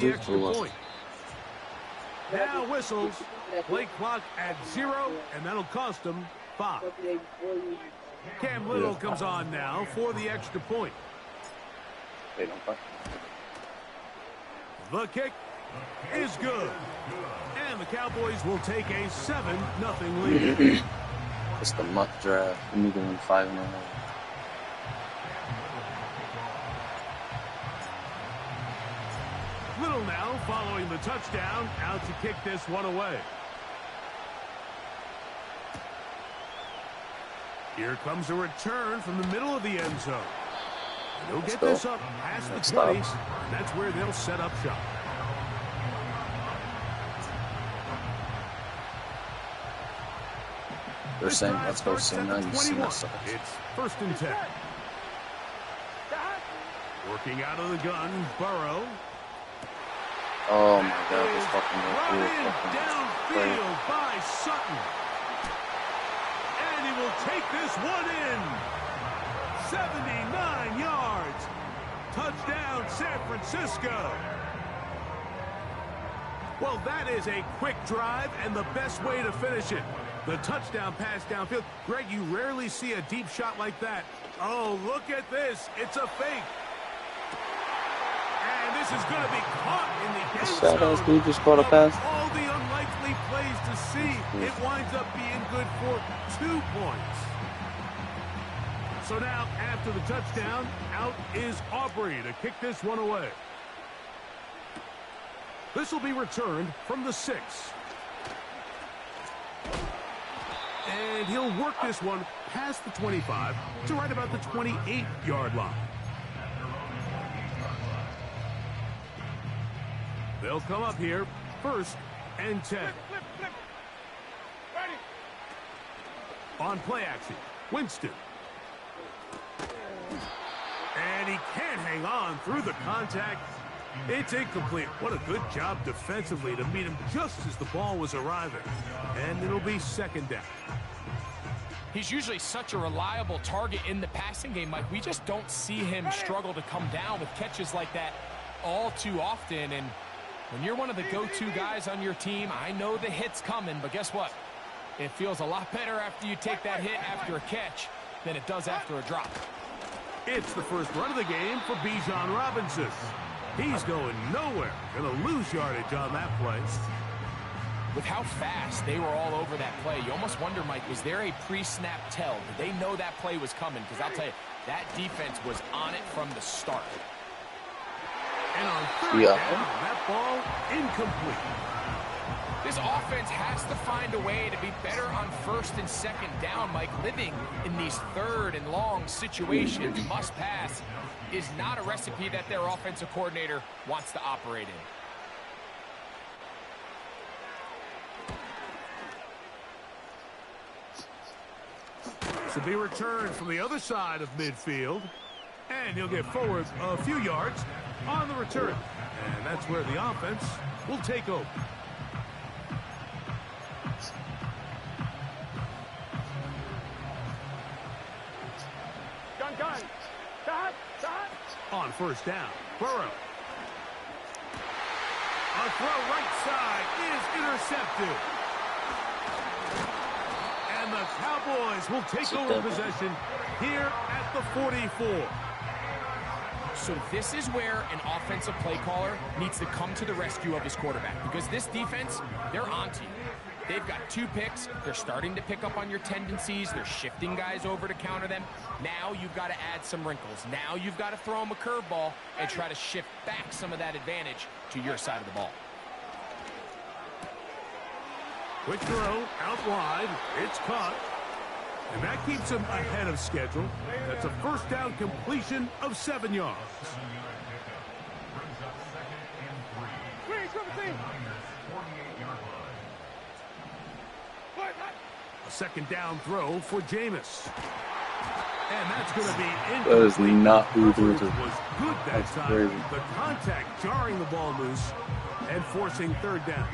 the extra point. Now whistles. Play clock at 0, and that'll cost them 5. Cam Little comes on now for the extra point. The kick is good. And the Cowboys will take a 7-0 lead. It's the muck draft. We need to win 5-0. Little now following the touchdown, out to kick this one away. Here comes a return from the middle of the end zone. They'll get this up past the 20s, and that's where they'll set up shop. They're saying, let's go soon. Now you see us. It's 1st and 10. Working out of the gun, Burrow. Oh my God, this fucking run in downfield by Sutton. And he will take this one in. 79 yards. Touchdown, San Francisco. Well, that is a quick drive and the best way to finish it. The touchdown pass downfield. Greg, you rarely see a deep shot like that. Oh, look at this. It's a fake. And this is going to be caught in the end zone. Dude just caught a pass. All the unlikely plays to see. It winds up being good for 2 points. So now, after the touchdown, out is Aubrey to kick this one away. This will be returned from the 6. And he'll work this one past the 25 to right about the 28-yard line. They'll come up here, 1st and 10. On play action, Winston. And he can't hang on through the contact. It's incomplete. What a good job defensively to meet him just as the ball was arriving. And it'll be 2nd down. He's usually such a reliable target in the passing game, Mike. We just don't see him struggle to come down with catches like that all too often. And when you're one of the go-to guys on your team, I know the hit's coming, but guess what? It feels a lot better after you take that hit after a catch than it does after a drop. It's the first run of the game for Bijan Robinson. He's going nowhere. Going to lose yardage on that play. With how fast they were all over that play, you almost wonder, Mike, was there a pre-snap tell? Did they know that play was coming? Because I'll tell you, that defense was on it from the start. And on 3rd down, that ball incomplete. This offense has to find a way to be better on 1st and 2nd down, Mike. Living in these 3rd and long situations, must pass, is not a recipe that their offensive coordinator wants to operate in. This will be returned from the other side of midfield. And he'll get forward a few yards on the return. And that's where the offense will take over. On 1st down, Burrow. A throw right side is intercepted. And the Cowboys will take over possession here at the 44. So this is where an offensive play caller needs to come to the rescue of his quarterback, because this defense, they're onto you. They've got 2 picks. They're starting to pick up on your tendencies. They're shifting guys over to counter them. Now you've got to add some wrinkles. Now you've got to throw them a curveball and try to shift back some of that advantage to your side of the ball. Quick throw out wide. It's caught. And that keeps him ahead of schedule. That's a 1st down completion of 7 yards. A 2nd down throw for Jameis. And that's going to be incomplete. That is not who was good that time. Crazy. The contact jarring the ball loose and forcing 3rd down.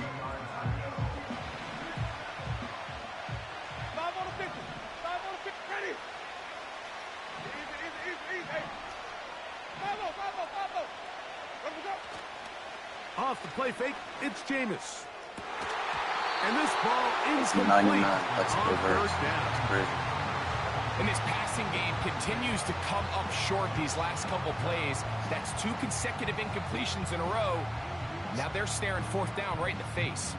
Off the play fake, it's Jameis. And this ball is 99. incomplete That's on reverse. first down. That's crazy. And this passing game continues to come up short these last couple plays. That's 2 consecutive incompletions in a row. Now they're staring fourth down right in the face.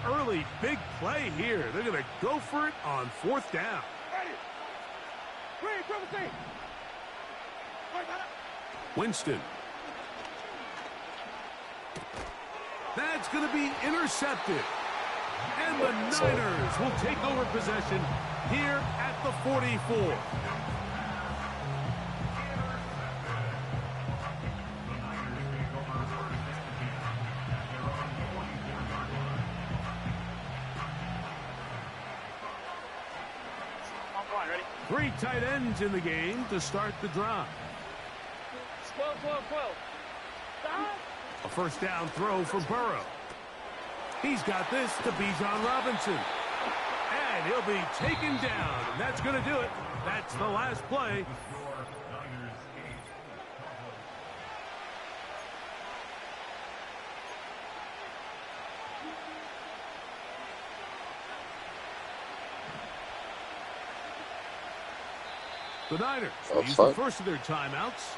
Early big play here. They're going to go for it on fourth down. Winston. That's going to be intercepted. And the Niners will take over possession here at the 44. Three tight ends in the game to start the drive. A first down throw for Burrow. He's got this to Bijan Robinson. And he'll be taken down. And that's going to do it. That's the last play. The Niners will use the first of their timeouts.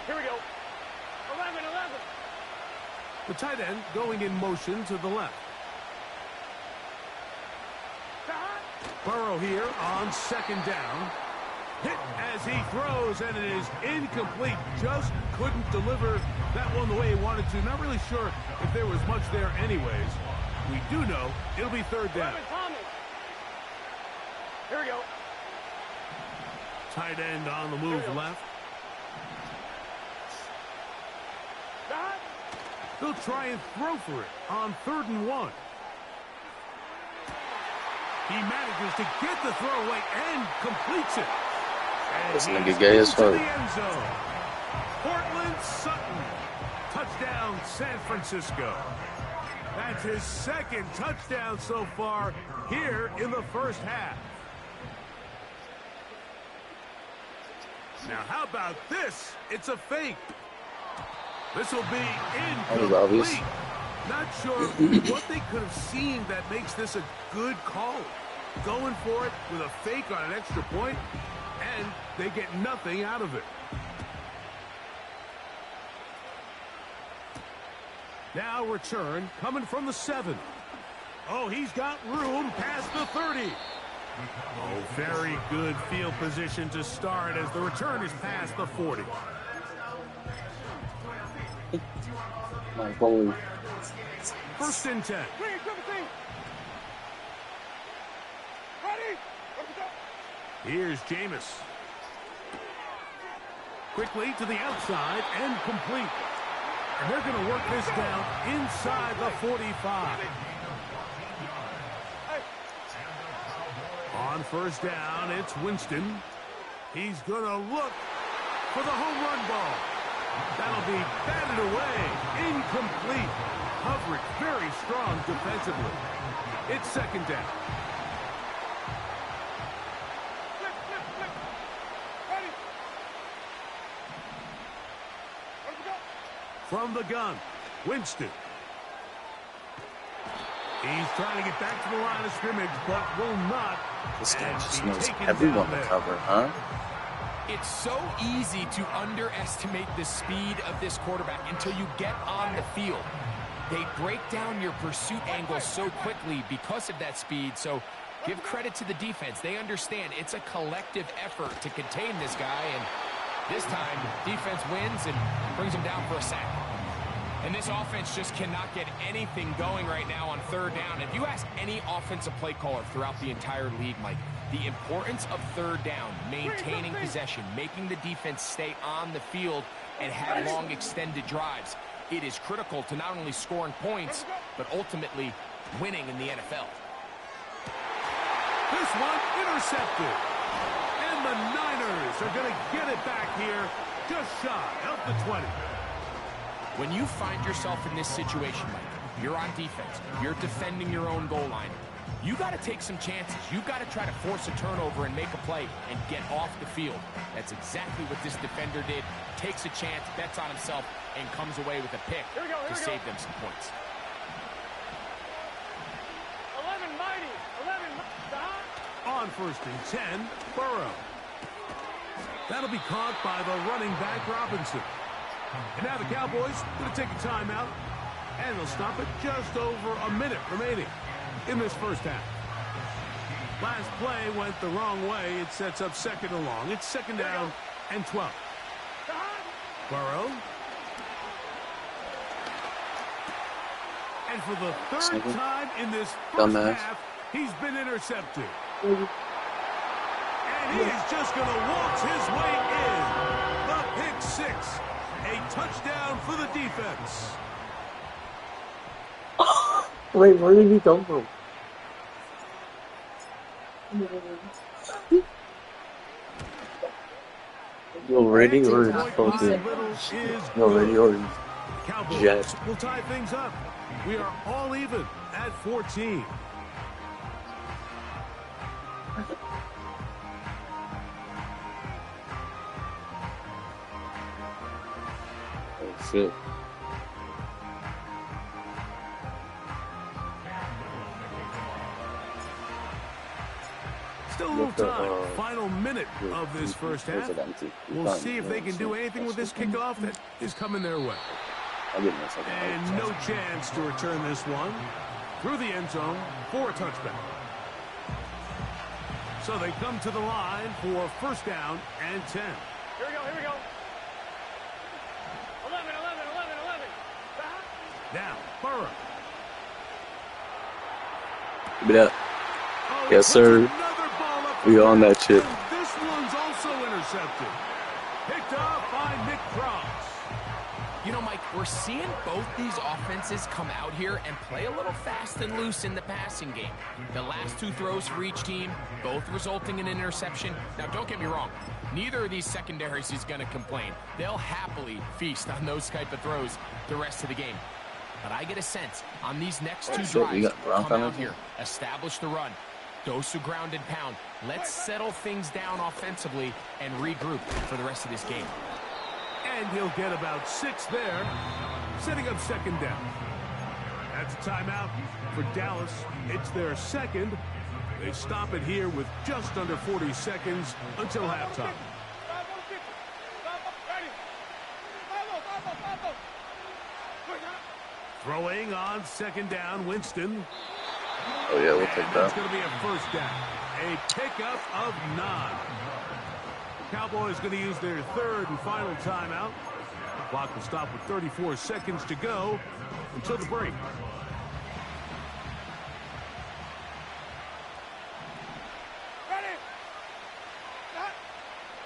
Here we go. 11. The tight end going in motion to the left. Burrow here on second down. Hit as he throws, and it is incomplete. Just couldn't deliver that one the way he wanted to. Not really sure if there was much there anyways. We do know it'll be third down. Here we go. Tight end on the move left. They'll try and throw for it on 3rd and 1. He manages to get the throw away and completes it. And this nigga gay as fuck. Portland Sutton. Touchdown, San Francisco. That's his second touchdown so far here in the first half. Now, how about this? It's a fake. This will be incomplete. Not sure what they could have seen that makes this a good call. Going for it with a fake on an extra point, and they get nothing out of it. Now return coming from the 7. Oh, he's got room past the 30. Oh, very good field position to start as the return is past the 40. My boy. 1st and 10. Here's Jameis. Quickly to the outside and complete. And they're going to work this down inside the 45. On 1st down, it's Winston. He's going to look for the home run ball. That'll be batted away. Incomplete. Coverage very strong defensively. It's 2nd down. From the gun, Winston. He's trying to get back to the line of scrimmage, but will not. This guy just knows everyone to cover, huh? It's so easy to underestimate the speed of this quarterback until you get on the field. They break down your pursuit angles so quickly because of that speed, so give credit to the defense. They understand it's a collective effort to contain this guy, and this time, defense wins and brings him down for a sack. And this offense just cannot get anything going right now on 3rd down. If you ask any offensive play caller throughout the entire league, Mike, the importance of 3rd down, maintaining possession, making the defense stay on the field and have long extended drives, it is critical to not only scoring points, but ultimately winning in the NFL. This one intercepted. And the Niners Niners are going to get it back here just shy of the 20. When you find yourself in this situation, Mike, you're on defense, you're defending your own goal line, you got to take some chances. You've got to try to force a turnover and make a play and get off the field. That's exactly what this defender did. Takes a chance, bets on himself, and comes away with a pick to save them some points. 11 mighty. 11 On 1st and 10, Burrow. That'll be caught by the running back, Robinson. And now the Cowboys going to take a timeout, and they'll stop it just over a minute remaining in this first half. Last play went the wrong way. It sets up 2nd and long. It's 2nd down and 12. Burrow. And for the 3rd time in this first half, he's been intercepted. And he is just going to waltz his way in. The pick 6. A touchdown for the defense. Wait, where did he come from? You already or is fucking you already or Cowboys will tie things up. We are all even at 14. That's it. Still a little time. Final minute of this first half. We'll see if they can do anything with this kickoff that is coming their way. And no chance to return this one through the end zone for a touchback. So they come to the line for 1st down and 10. Here we go, here we go. 11. Now, Burrow. Give it up. Yes, sir. We on that chip. This one's also intercepted. Picked up by Nick Cross. You know, Mike, we're seeing both these offenses come out here and play a little fast and loose in the passing game. The last 2 throws for each team, both resulting in an interception. Now, don't get me wrong. Neither of these secondaries is going to complain. They'll happily feast on those type of throws the rest of the game. But I get a sense on these next 2 drives, come out here, establish the run, dose of ground and pound. Let's settle things down offensively and regroup for the rest of this game. And he'll get about 6 there, setting up 2nd down. That's a timeout for Dallas. It's their 2nd. They stop it here with just under 40 seconds until halftime. Throwing on 2nd down, Winston. Oh, yeah, we'll take that. It's going to be a 1st down. A pickup of 9. Cowboys going to use their 3rd and final timeout. The clock will stop with 34 seconds to go until the break.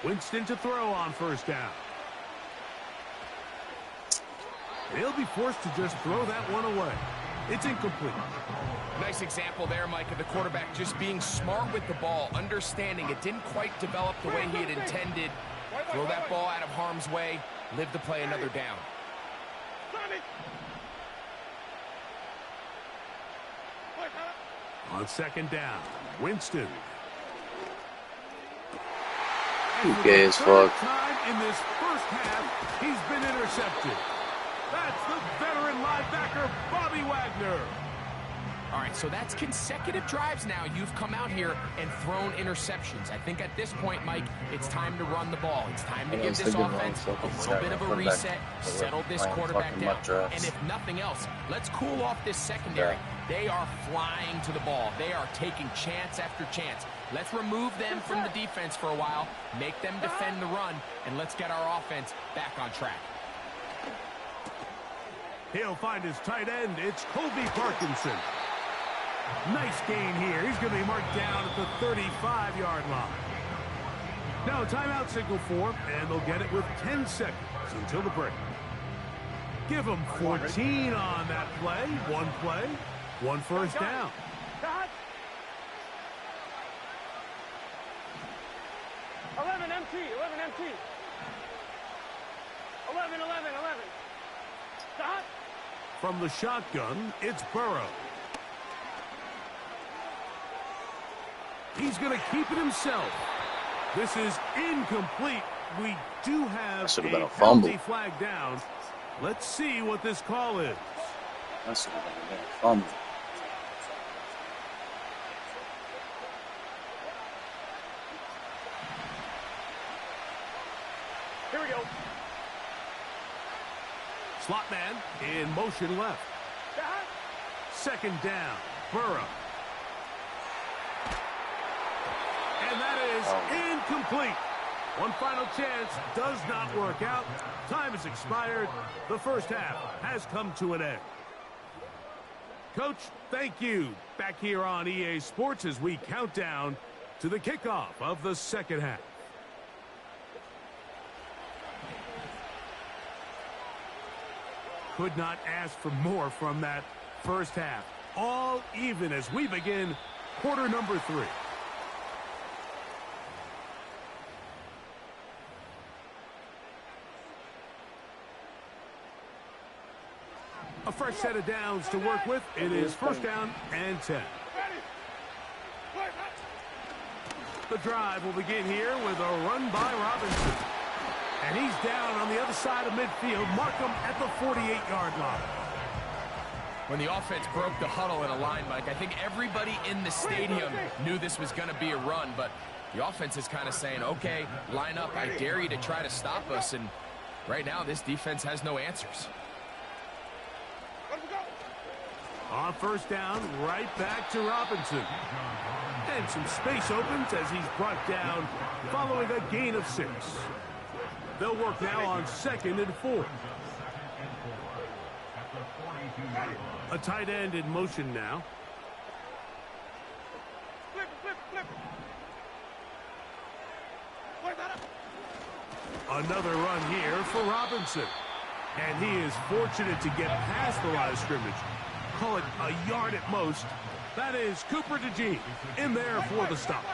Winston to throw on 1st down. They'll be forced to just throw that one away. It's incomplete. Nice example there, Mike, of the quarterback just being smart with the ball, understanding it didn't quite develop the way he had intended. Throw that ball out of harm's way, live to play another down. On 2nd down, Winston. Okay, as fuck. Time in this first half, he's been intercepted. That's the veteran linebacker, Bobby Wagner. All right, so that's consecutive drives now. You've come out here and thrown interceptions. I think at this point, Mike, it's time to run the ball. It's time to give this offense a little bit of a reset, settle this quarterback down. And if nothing else, let's cool off this secondary. They are flying to the ball. They are taking chance after chance. Let's remove them from the defense for a while, make them defend the run, and let's get our offense back on track. He'll find his tight end. It's Colby Parkinson. Nice gain here. He's going to be marked down at the 35-yard line. Now a timeout signal for him, and they'll get it with 10 seconds until the break. Give them 14 on that play. One play, 1 first down. 11 empty. 17. 11, 11, 11. Stop. From the shotgun, it's Burrow. He's going to keep it himself. This is incomplete. We do have Should have been a a fumble. penalty flag down. Let's see what this call is. That should have been a fumble. Here we go. Slot man in motion left. Second down, Burrow. And that is incomplete. One final chance does not work out. Time has expired. The first half has come to an end. Coach, thank you. Back here on EA Sports as we count down to the kickoff of the second half. Could not ask for more from that first half. All even as we begin quarter number 3. A fresh set of downs to work with. It is first down and 10. The drive will begin here with a run by Robinson. And he's down on the other side of midfield. Mark him at the 48-yard line. When the offense broke the huddle in a line, Mike, I think everybody in the stadium knew this was going to be a run, but the offense is kind of saying, okay, line up. I dare you to try to stop us. And right now, this defense has no answers. On first down, right back to Robinson. And some space opens as he's brought down following a gain of 6. They'll work now on 2nd and 4. A tight end in motion now. Another run here for Robinson. And he is fortunate to get past the line of scrimmage. Call it a yard at most. That is Cooper DeJean in there for the stop.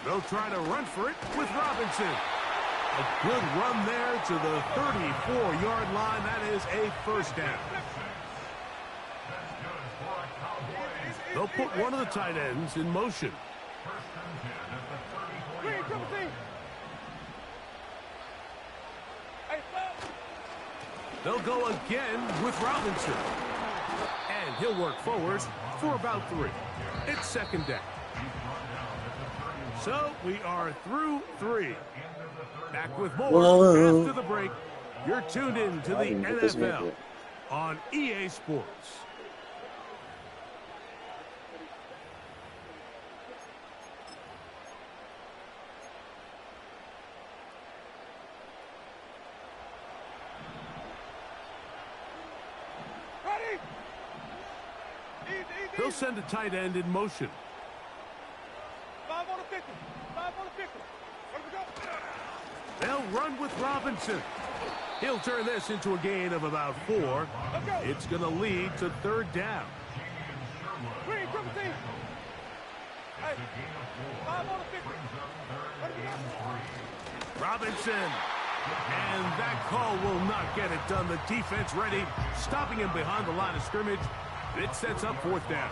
They'll try to run for it with Robinson. A good run there to the 34-yard line. That is a first down. They'll put one of the tight ends in motion. They'll go again with Robinson. And he'll work forward for about 3. It's second down. So we are through 3. Back with more after the break. You're tuned in to the NFL on EA Sports. They'll send a tight end in motion. 5 on the 50. 5 on the 50. Where we go? They'll run with Robinson. He'll turn this into a gain of about 4. It's going to lead to third down. Green, triple team. Hey, 5 on the 50. Where we go? Robinson. And that call will not get it done. The defense ready, stopping him behind the line of scrimmage. It sets up fourth down.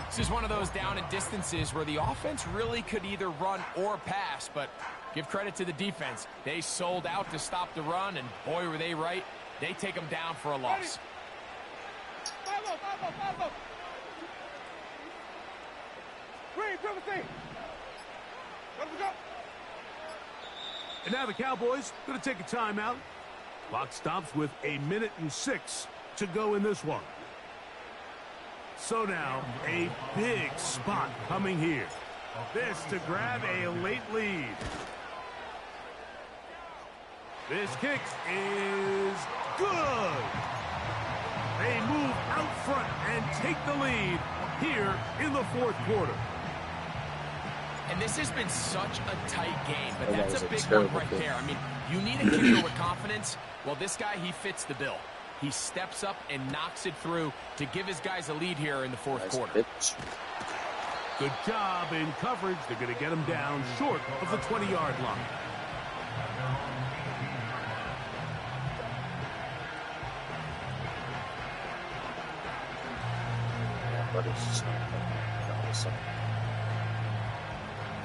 This is one of those down and distances where the offense really could either run or pass, but give credit to the defense. They sold out to stop the run, and boy, were they right. They take them down for a loss. 5-0. Green, triple team. Where we go? And now the Cowboys going to take a timeout. Clock stops with 1:06 to go in this one. So now, a big spot coming here. This to grab a late lead. This kick is good. They move out front and take the lead here in the fourth quarter. And this has been such a tight game, but that's a big one right there. I mean, you need a kicker with confidence. Well, this guy, he fits the bill. he steps up and knocks it through to give his guys a lead here in the fourth Nice quarter. pitch. Good job in coverage. They're going to get him down short of the 20-yard line.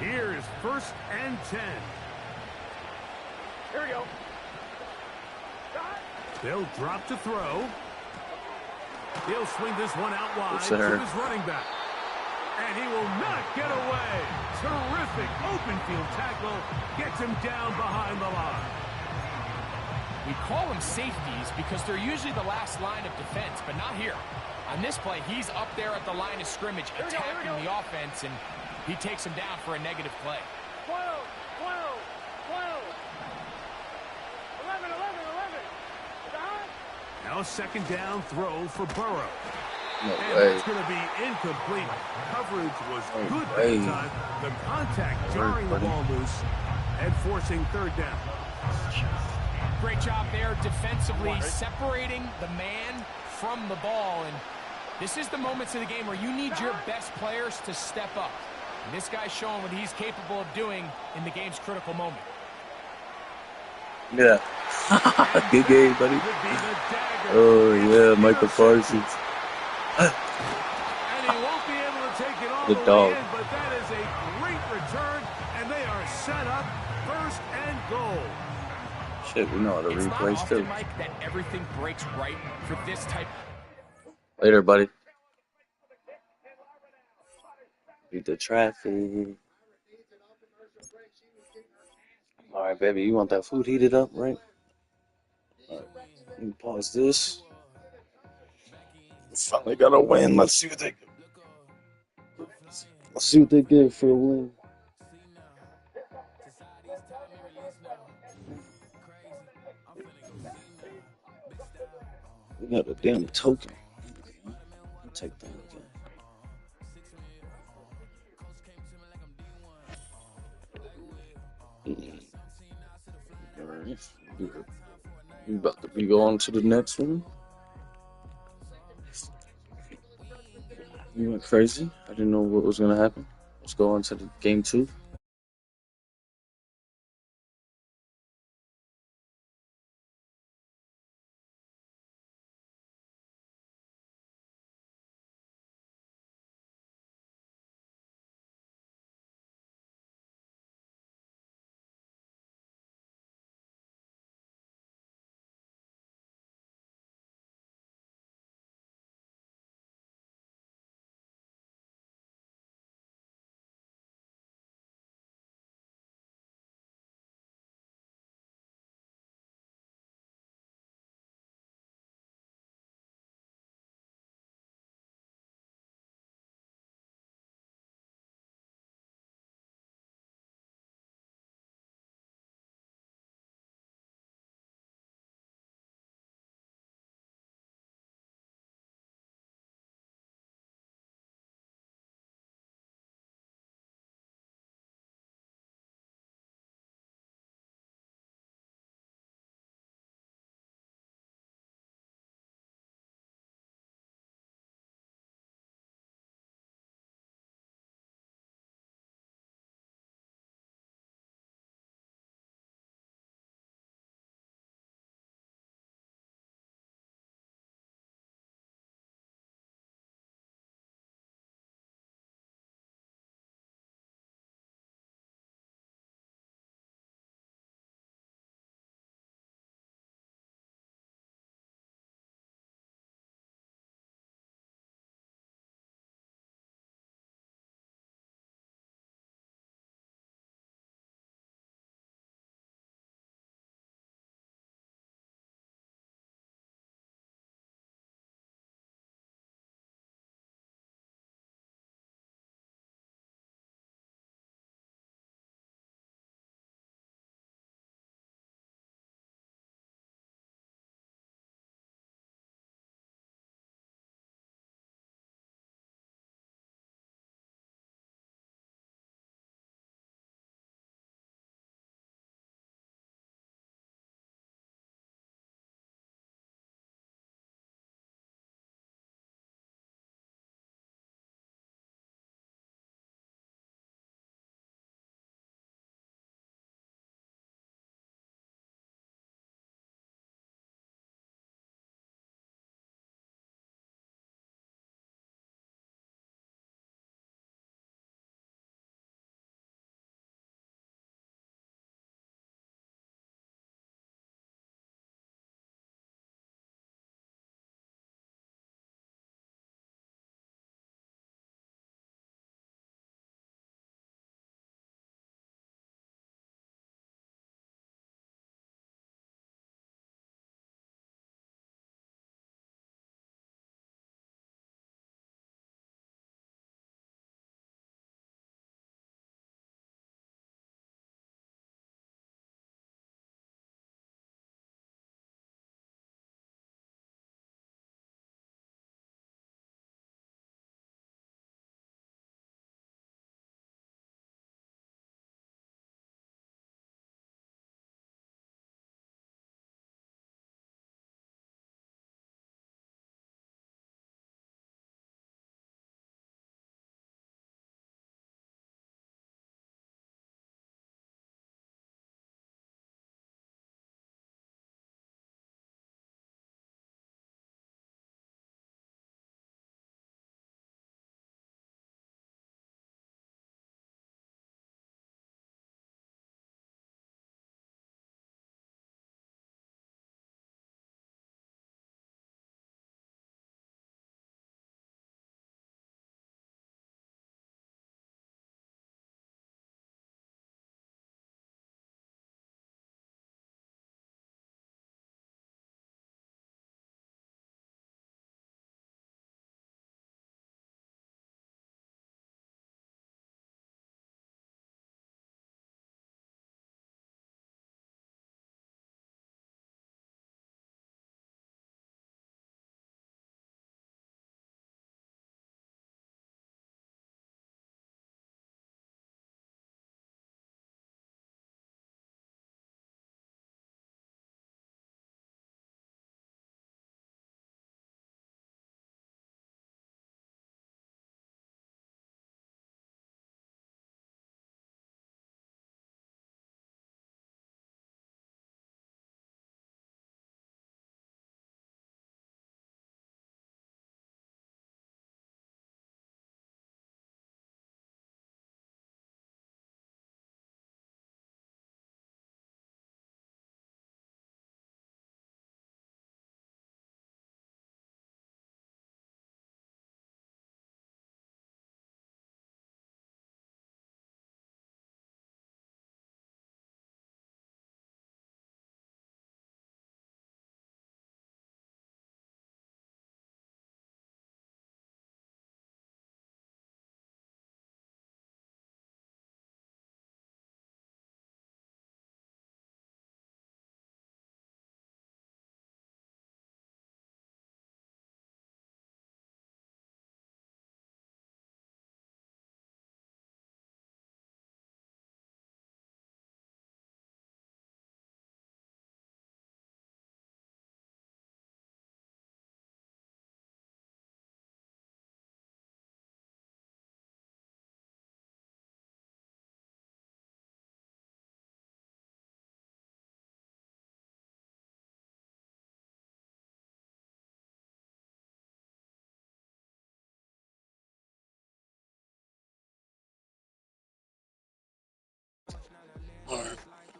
Here is 1st and 10. Here we go. They'll drop to throw. He'll swing this one out wide Yes, to sir. his running back. And he will not get away. Terrific open field tackle. Gets him down behind the line. We call them safeties because they're usually the last line of defense, but not here. On this play, he's up there at the line of scrimmage attacking the offense, and he takes him down for a negative play. 12, 12, 12. 11, 11, 11. Down. Now 2nd down throw for Burrow. No And way. it's going to be incomplete. Coverage was No good way. that time. The contact jarring the ball loose and forcing 3rd down. Great job there defensively, separating the man from the ball. And this is the moments of the game where you need your best players to step up. And this guy's showing what he's capable of doing in the game's critical moment. Yeah. Good game, buddy. Would be the dagger. Oh, yeah, Michael Interception. Parsons. And he won't be able to take it all Good the dog. way in, but that is a great return, and they are set up 1st and goal. Shit, we know how to It's not replay often, still. Mike, that everything breaks right for this type. Later, buddy. Beat the traffic. All right, baby. You want that food heated up, right? All right. Let me pause this. Finally got a win. Let's see what they get for a win. We got a damn token. I'll take that again. Alright. We about to be going to the next one. You went crazy. I didn't know what was gonna happen. Let's go on to the game 2.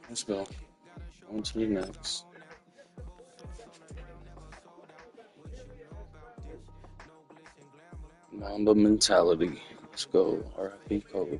Let's go. On to the next. Mamba mentality. Let's go. RIP Kobe.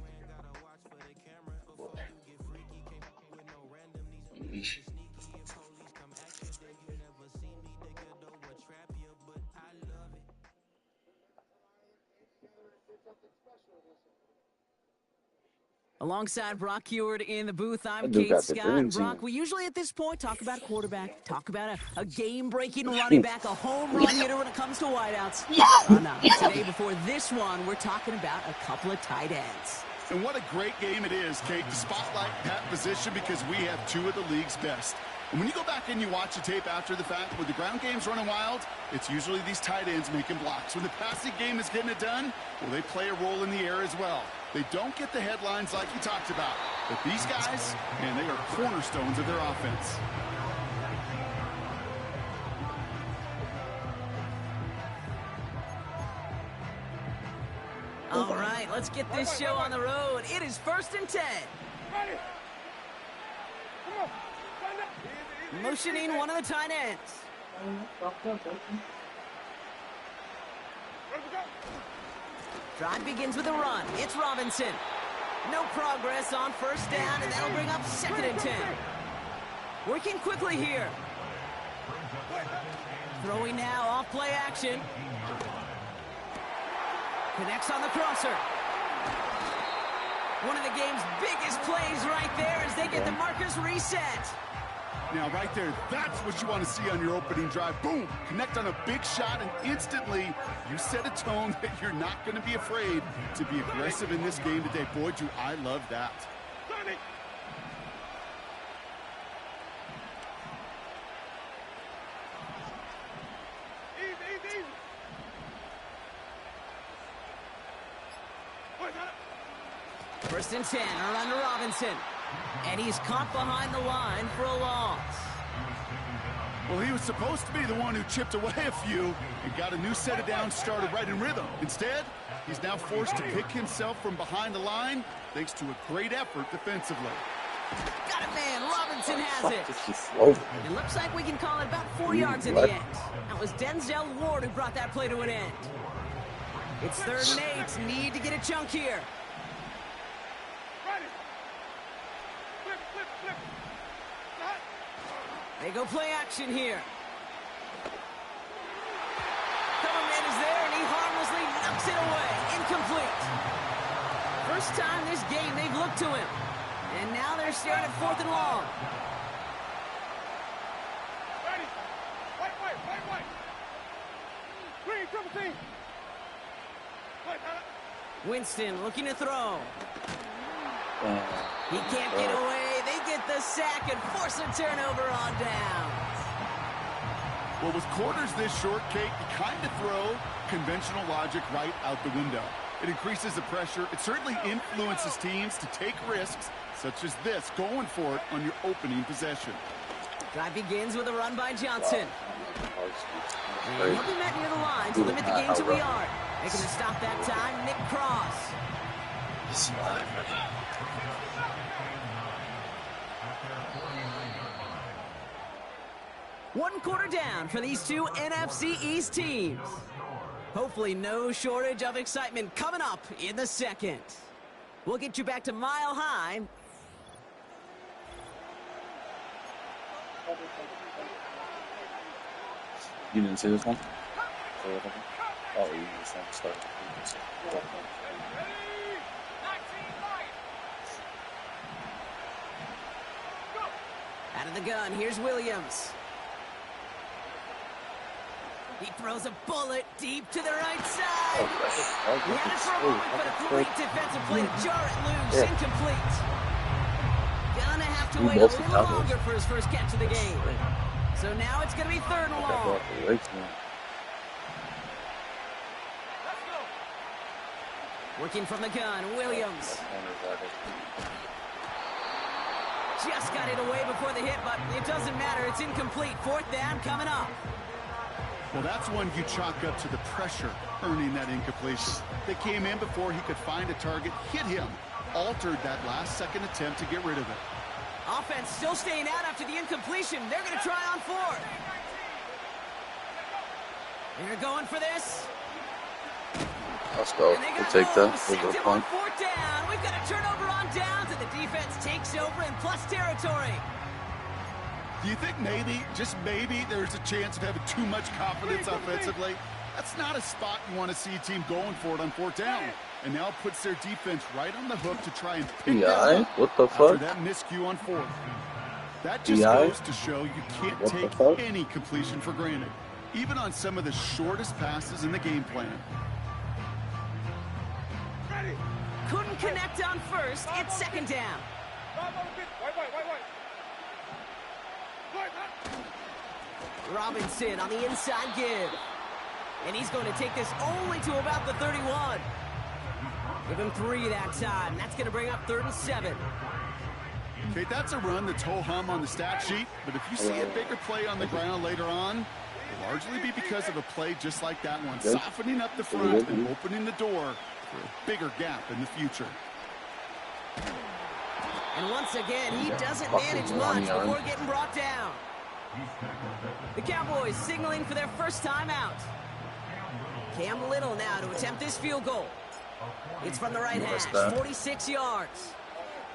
Alongside Brock Heward in the booth, I'm That dude Kate got the Scott. dream And Brock, team. we usually at this point talk about a quarterback, talk about a game-breaking running back, a home run hitter when it comes to wideouts. Oh, no. Today, before this one, we're talking about a couple of tight ends. And what a great game it is, Kate, to spotlight that position because we have two of the league's best. And when you go back and you watch the tape after the fact, when the ground game's running wild, it's usually these tight ends making blocks. When the passing game is getting it done, well, they play a role in the air as well. They don't get the headlines like you talked about. But these guys, man, they are cornerstones of their offense. All right, let's get this show on the road. It is 1st and 10. Motioning one of the tight ends. Drive begins with a run. It's Robinson. No progress on 1st down, and that'll bring up 2nd and 10. Working quickly here. Throwing now off play action. Connects on the crosser. One of the game's biggest plays right there as they get the markers reset. Now, right there, that's what you want to see on your opening drive. Boom! Connect on a big shot, and instantly you set a tone that you're not going to be afraid to be aggressive in this game today. Boy, do I love that. First and 10, a run to Robinson. And he's caught behind the line for a loss. Well, he was supposed to be the one who chipped away a few and got a new set of downs started right in rhythm. Instead, he's now forced to pick himself from behind the line thanks to a great effort defensively. Got it, man. Robinson has it. It looks like we can call it about 4 yards in the end. That was Denzel Ward who brought that play to an end. It's 3rd and 8. Need to get a chunk here. They go play action here. Coverman is there, and he harmlessly knocks it away. Incomplete. First time this game they've looked to him. And now they're staring at 4th and long. Ready. Wait. Green, triple team. Winston looking to throw. He can't get away. They get the sack and force a turnover on downs. Well, with quarters this short, Kate, you kind of throw conventional logic right out the window. It increases the pressure. It certainly influences teams to take risks, such as this, going for it on your opening possession. Drive begins with a run by Johnson. And he'll be met near the line to limit the game to a yard. Making the stop that time, Nick Cross. One quarter down for these two NFC East teams. Hopefully no shortage of excitement coming up in the second. We'll get you back to Mile High. You didn't see this one? Oh, you just want to start. Out of the gun, here's Williams. He throws a bullet deep to the right side. He had it for a moment, but a great defensive play to jar it loose. Incomplete. Gonna have to wait a little longer for his first catch of the game. So now it's going to be 3rd and long. Working from the gun, Williams. Just got it away before the hit, but it doesn't matter. It's incomplete. 4th down coming up. Well, that's one you chalk up to the pressure earning that incompletion. They came in before he could find a target, hit him, altered that last-second attempt to get rid of it. Offense still staying out after the incompletion. They're going to try on fourth. They're going for this. Let's go. We'll take that. We'll go punt. Fourth down. We've got a turnover on downs, and the defense takes over in plus territory. Do you think maybe, just maybe, there's a chance of having too much confidence offensively? That's not a spot you want to see a team going for it on fourth down. And now it puts their defense right on the hook to try and pick that up what the fuck? after that miscue on fourth. That just goes to show you can't take any completion for granted, even on some of the shortest passes in the game plan. Couldn't connect on first. It's second down. Robinson on the inside give. And he's going to take this only to about the 31. Give him 3 that time. That's going to bring up 3rd and 7. Okay, that's a run that's ho-hum on the stat sheet, but if you see a bigger play on the ground later on, it'll largely be because of a play just like that one, softening up the front and opening the door for a bigger gap in the future. And once again, he doesn't manage much before getting brought down. The Cowboys signaling for their first time out. Cam Little now to attempt this field goal. It's from the right hash, 46 yards.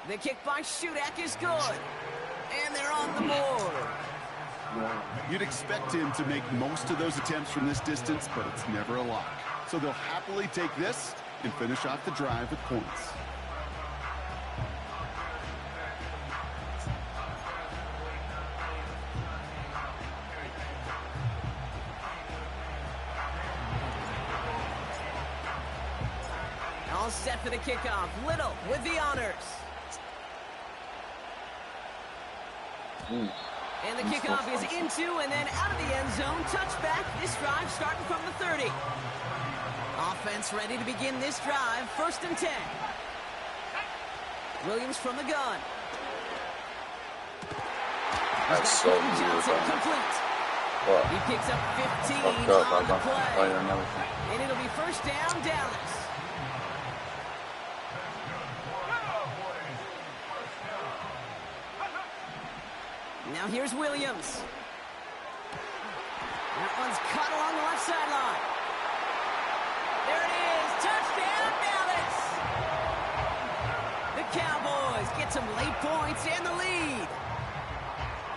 The kick by Shudak is good. And they're on the board. You'd expect him to make most of those attempts from this distance, but it's never a lock. So they'll happily take this and finish off the drive with points. All set for the kickoff. Little with the honors. And the kickoff is into and then out of the end zone. Touchback. This drive starting from the 30. Offense ready to begin this drive. 1st and 10. Williams from the gun. That's so Johnson complete. He picks up 15 on the play. And it'll be 1st down, Dallas. Now here's Williams. That one's cut along the left sideline. There it is. Touchdown, Dallas. The Cowboys get some late points and the lead.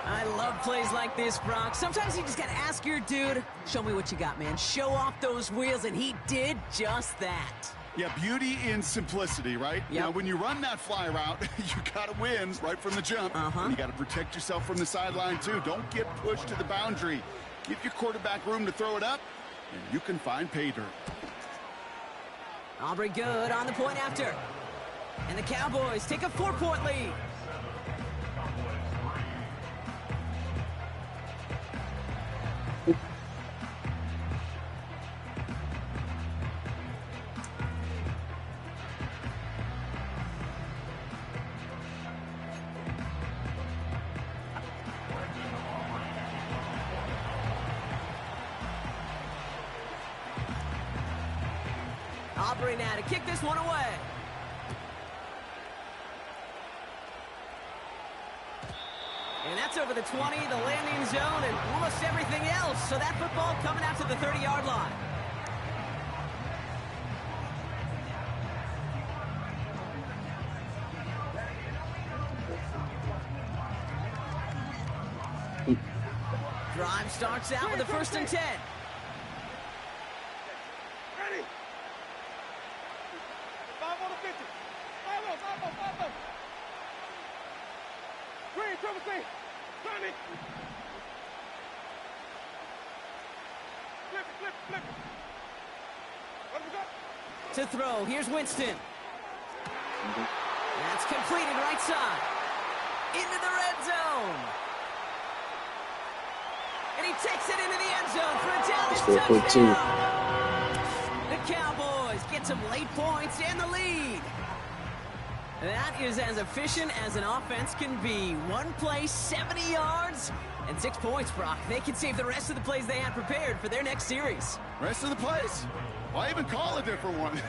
I love plays like this, Brock. Sometimes you just got to ask your dude, show me what you got, man. Show off those wheels, and he did just that. Yeah, beauty in simplicity, right? Yep. Now, when you run that fly route, you got to win right from the jump. And you got to protect yourself from the sideline, too. Don't get pushed to the boundary. Give your quarterback room to throw it up, and you can find pay dirt. Aubrey good on the point after. And the Cowboys take a 4-point lead. Aubrey now to kick this one away. And that's over the 20, the landing zone, and almost everything else. So that football coming out to the 30-yard line. Drive starts out with a 1st and 10. Ready. 5 on the 50. 5 on. Green, triple C. Turn it. Flip it. Let me go. To throw, here's Winston. That's completed right side. Into the red zone. And he takes it into the end zone for a Dallas touchdown. The Cowboys get some late points and the lead. That is as efficient as an offense can be. One play, 70 yards, and 6 points, Brock. They can save the rest of the plays they had prepared for their next series. Rest of the plays? Why even call a different one?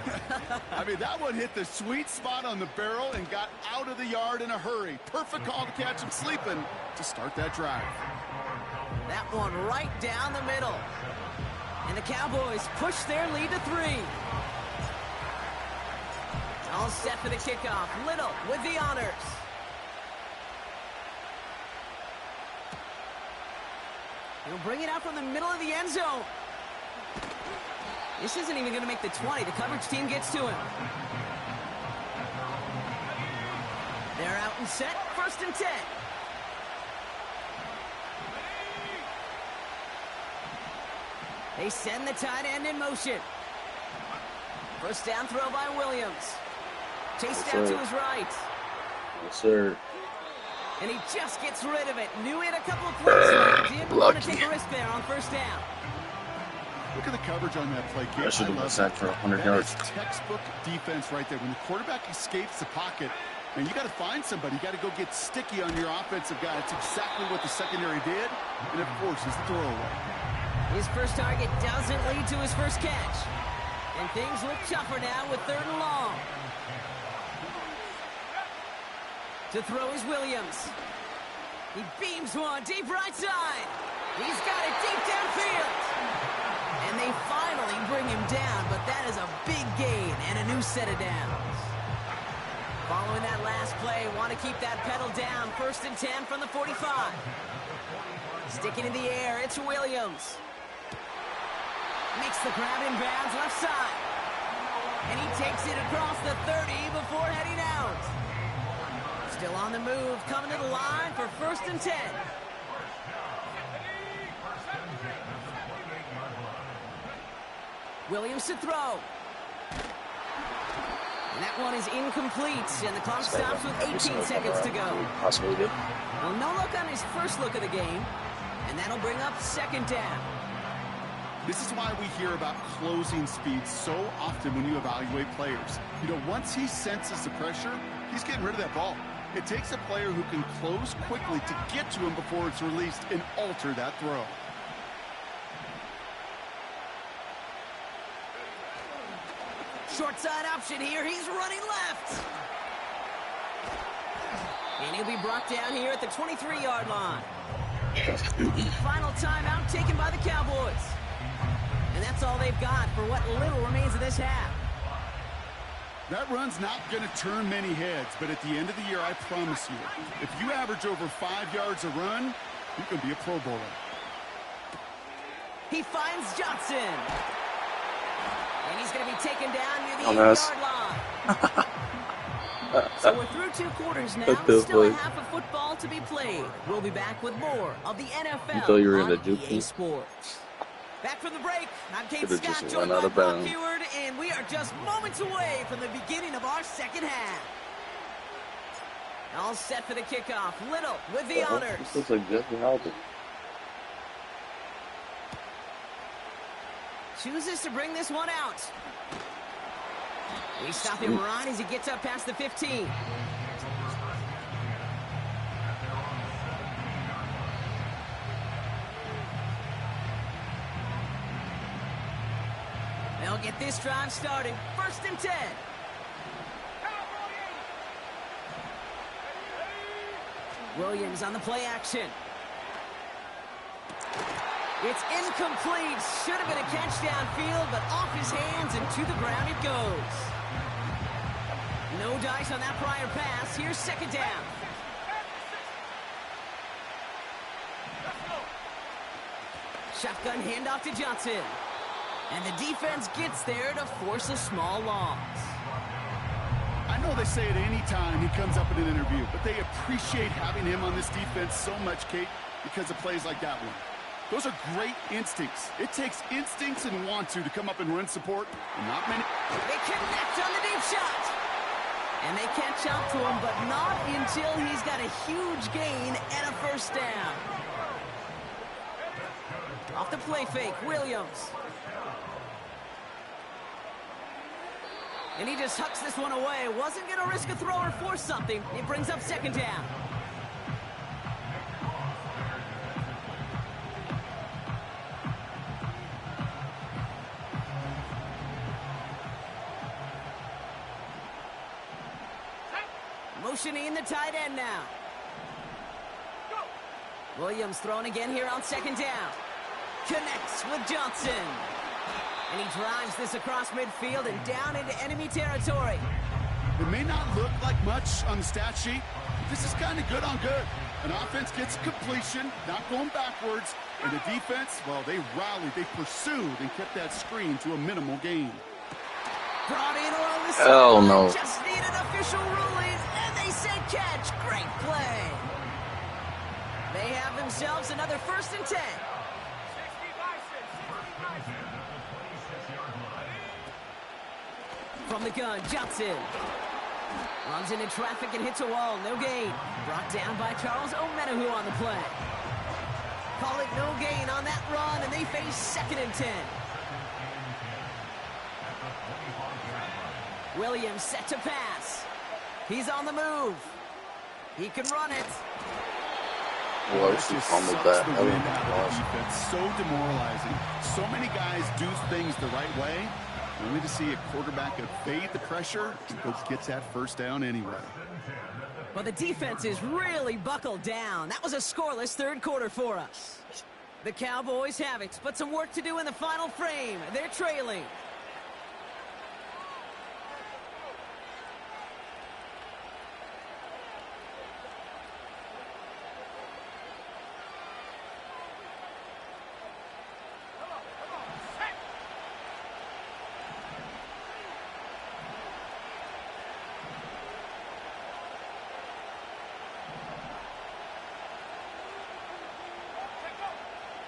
I mean, that one hit the sweet spot on the barrel and got out of the yard in a hurry. Perfect call to catch him sleeping to start that drive. That one right down the middle. And the Cowboys push their lead to 3. All set for the kickoff. Little with the honors. He'll bring it out from the middle of the end zone. This isn't even going to make the 20. The coverage team gets to him. They're out and set. 1st and 10. They send the tight end in motion. First down throw by Williams. Chased out to his right. Yes, sir. And he just gets rid of it. Knew it a couple of plays. Didn't want to take a risk there on 1st down. Look at the coverage on that play, Kate. I should have been sacked for 100 yards. That is textbook defense right there. When the quarterback escapes the pocket, and you got to find somebody. You got to go get sticky on your offensive guy. It's exactly what the secondary did, and it forces the throwaway. His first target doesn't lead to his first catch. And things look tougher now with 3rd and long. To throw is Williams. He beams one deep right side. He's got it deep downfield. And they finally bring him down, but that is a big gain and a new set of downs. Following that last play, want to keep that pedal down. 1st and 10 from the 45. Sticking in the air, it's Williams. Makes the grab in bounds left side. And he takes it across the 30 before heading out. Still on the move, coming to the line for 1st and 10. Williams to throw. And that one is incomplete, and the clock stops with 18 seconds to go. Possibly good. Well, no look on his first look of the game, and that'll bring up 2nd down. This is why we hear about closing speed so often when you evaluate players. You know, once he senses the pressure, he's getting rid of that ball. It takes a player who can close quickly to get to him before it's released and alter that throw. Short side option here. He's running left. And he'll be brought down here at the 23-yard line. Final timeout taken by the Cowboys. And that's all they've got for what little remains of this half. That run's not going to turn many heads, but at the end of the year, I promise you, if you average over 5 yards a run, you can be a Pro Bowler. He finds Johnson. And he's going to be taken down near the 8-yard line. So we're through 2 quarters now. Still a half of football to be played. We'll be back with more of the NFL on EA Sports. Back from the break, I'm Kate Scott, joined by Bob Heward, and we are just moments away from the beginning of our 2nd half. All set for the kickoff. Little with the honors. This looks like Jeffrey Halbert. Chooses to bring this one out. We stop him right as he gets up past the 15. They'll get this drive started. 1st and 10. Williams on the play action. It's incomplete. Should have been a catch downfield, but off his hands and to the ground it goes. No dice on that prior pass. Here's 2nd down. Shotgun handoff to Johnson. And the defense gets there to force a small loss. I know they say it any time he comes up in an interview, but they appreciate having him on this defense so much, Kate, because of plays like that one. Those are great instincts. It takes instincts and want to come up and run support, and not many. They connect on the deep shot. And they catch up to him, but not until he's got a huge gain and a 1st down. Off the play fake, Williams. And he just hucks this one away. Wasn't going to risk a throw or force something. It brings up second down. Motioning the tight end now. Williams throwing again here on second down. Connects with Johnson. And he drives this across midfield and down into enemy territory. It may not look like much on the stat sheet. This is kind of good on good. An offense gets completion, not going backwards. And the defense, well, they rallied, they pursued, and kept that screen to a minimal gain. Brought in along the Hell sideline. no. Just needed official rulings, and they said catch. Great play. They have themselves another 1st and 10. From the gun, Johnson. Runs into traffic and hits a wall. No gain. Brought down by Charles Omenahu on the play. Call it no gain on that run, and they face 2nd and 10. Williams set to pass. He's on the move. He can run it. Well, she fumbled that. The wind out of the defense. So demoralizing. So many guys do things the right way, only to see a quarterback evade the pressure and go get that first down anyway. Well, the defense is really buckled down. That was a scoreless 3rd quarter for us. The Cowboys have it, but some work to do in the final frame. They're trailing.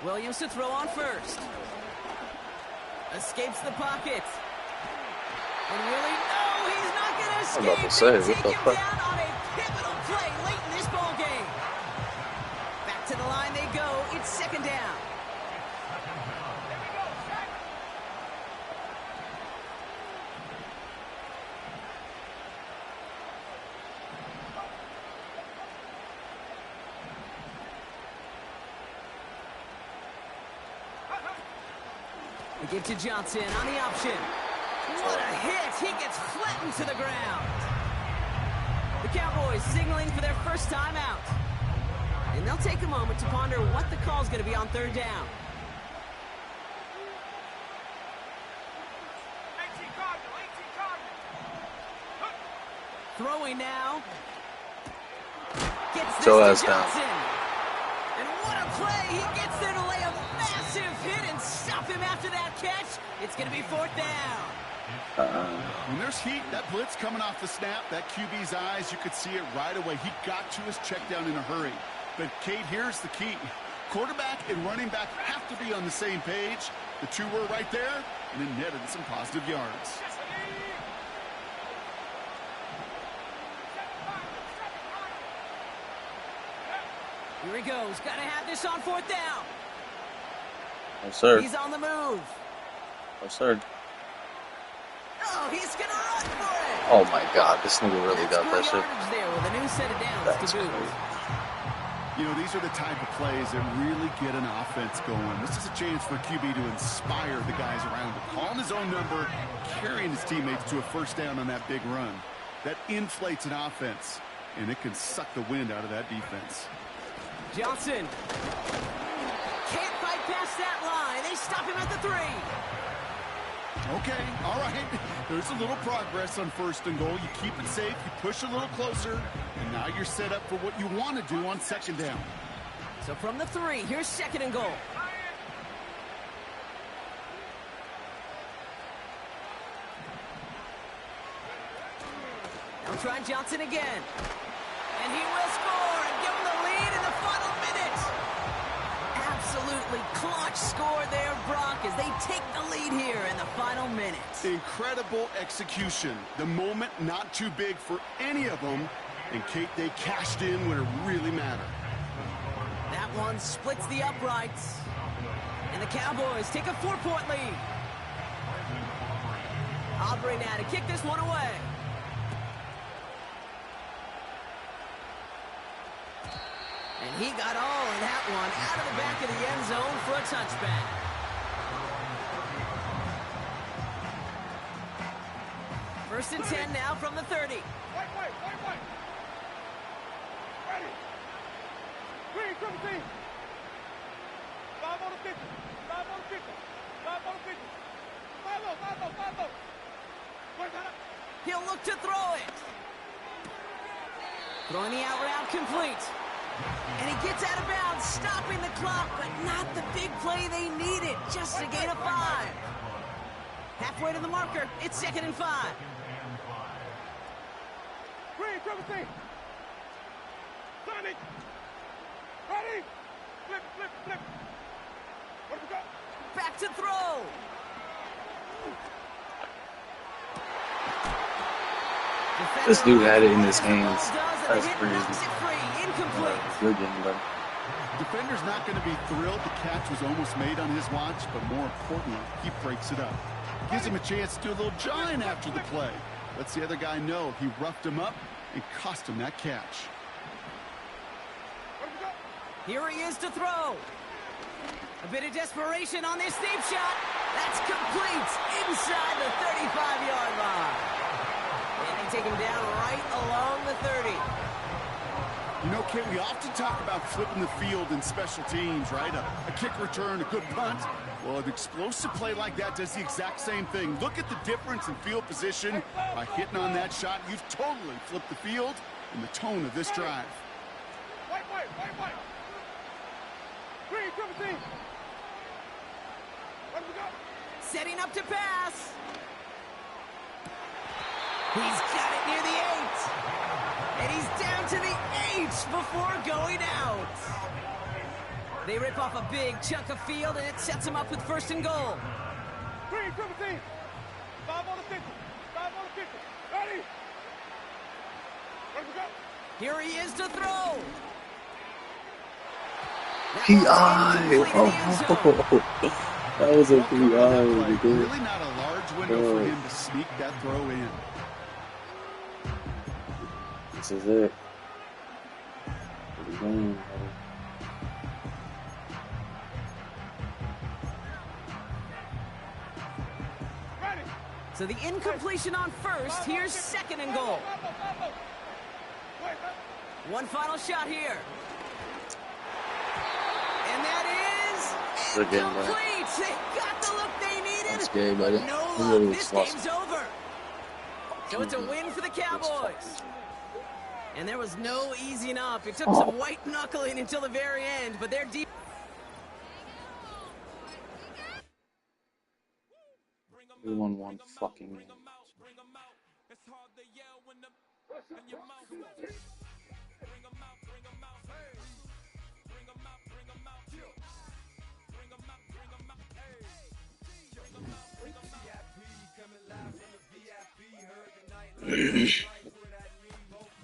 Williams to throw on first. Escapes the pocket. And really, no, he's not going to escape. I'm about to say, They take what the him fuck? down on a pivotal play late in this ball game. Back to the line they go. It's 2nd down. They give to Johnson on the option. What a hit! He gets flattened to the ground. The Cowboys signaling for their first time out. And they'll take a moment to ponder what the call's going to be on 3rd down. Throwing now. Gets this Joe to has down. Johnson. And what a play! He gets there to lay a massive hit and stop him after that catch. It's going to be 4th down. When there's heat, that blitz coming off the snap, that QB's eyes, you could see it right away. He got to his check down in a hurry. But, Kate, here's the key. Quarterback and running back have to be on the same page. The two were right there, and it netted some positive yards. Here he goes. Got to have this on 4th down. No, sir. He's on the move. No, sir. Oh, he's going to run for it. Oh my God, this nigga really That's got that good shit. yardage there with a new set of downs That's to boot. crazy. You know, these are the type of plays that really get an offense going. This is a chance for QB to inspire the guys around him. Calling his own number, carrying his teammates to a first down on that big run. That inflates an offense, and it can suck the wind out of that defense. Johnson can't fight past that line. They stop him at the 3. Okay, all right. There's a little progress on 1st and goal. You keep it safe, you push a little closer, and now you're set up for what you want to do on 2nd down. So from the 3, here's 2nd and goal. They'll try Johnson again. And he will score and give him the lead in the final minute. Absolutely clutch score there, Brock, as they take the lead here in the final minute. Incredible execution. The moment not too big for any of them. And, Kate, they cashed in when it really mattered. That one splits the uprights. And the Cowboys take a 4-point lead. Aubrey now to kick this one away. And he got all of that one out of the back of the end zone for a touchback. First and 10 now from the 30. Wait. Ready. Green, triple team. 5 on the 50. 5 on the 50. 5 on the 50. 5 low. He'll look to throw it. Throwing the out route complete. And he gets out of bounds, stopping the clock, but not the big play they needed. Just a gain of 5. Halfway to the marker. It's 2nd and 5. Green, triple team. Sonic. Ready. Flip. Where do we go? Back to throw. This dude had it in his hands. That's crazy. Good game, buddy. Defender's not going to be thrilled. The catch was almost made on his watch, but more importantly, he breaks it up. Gives him a chance to do a little jawing after the play. Lets the other guy know he roughed him up and cost him that catch. Here he is to throw. A bit of desperation on this deep shot. That's complete inside the 35-yard line. And they take him down right along the 30. You know, Kate, we often talk about flipping the field in special teams, right? A kick return, a good punt. Well, an explosive play like that does the exact same thing. Look at the difference in field position. By hitting on that shot, you've totally flipped the field and the tone of this drive. Wait. Green, triple team. Where do we go? Setting up to pass. He's got it near the 8. And he's down to the 8 before going out. They rip off a big chunk of field, and it sets him up with 1st and goal. Green, triple team. 5 on the 50. 5 on the 50. Ready. Where do we go? Here he is to throw. PI! Oh, that was a PI. Really not a large window for him to sneak that throw in. This is it. What are you doing, Ready. So the incompletion on 1st. Here's 2nd and goal. One final shot here. And that is Good game, buddy. incomplete. They got the look they needed. That's game, buddy. No We luck. really This lost. game's over. So it's a win for the Cowboys. And there was no easing up. It took some white knuckling until the very end, but they're deep. We won one fucking game.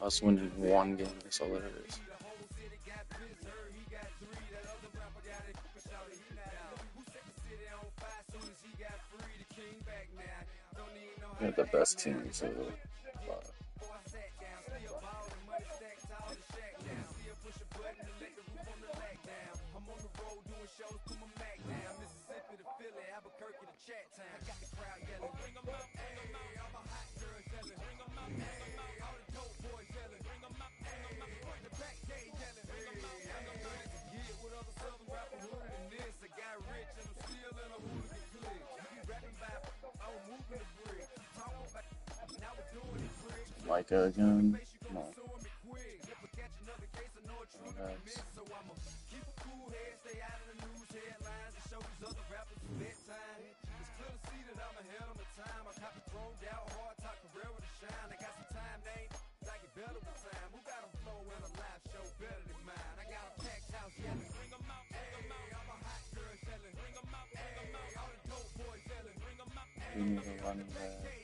Us winning one game, that's all that it is. We have the best team, so Micah again. Come on. Nice. We need to run the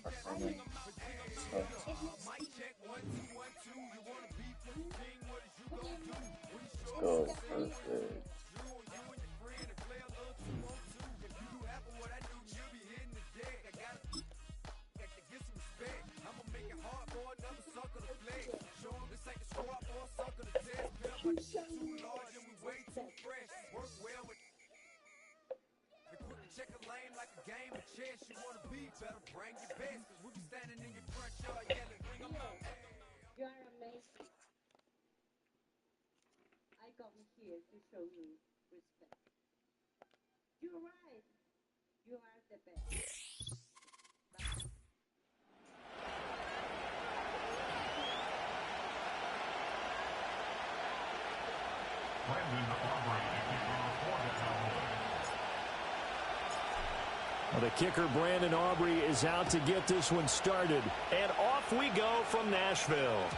performance stuff. Let's go, perfect. You are amazing. I come here to show you respect. You're right. You are the best. Well, the kicker, Brandon Aubrey, is out to get this one started. And off we go from Nashville.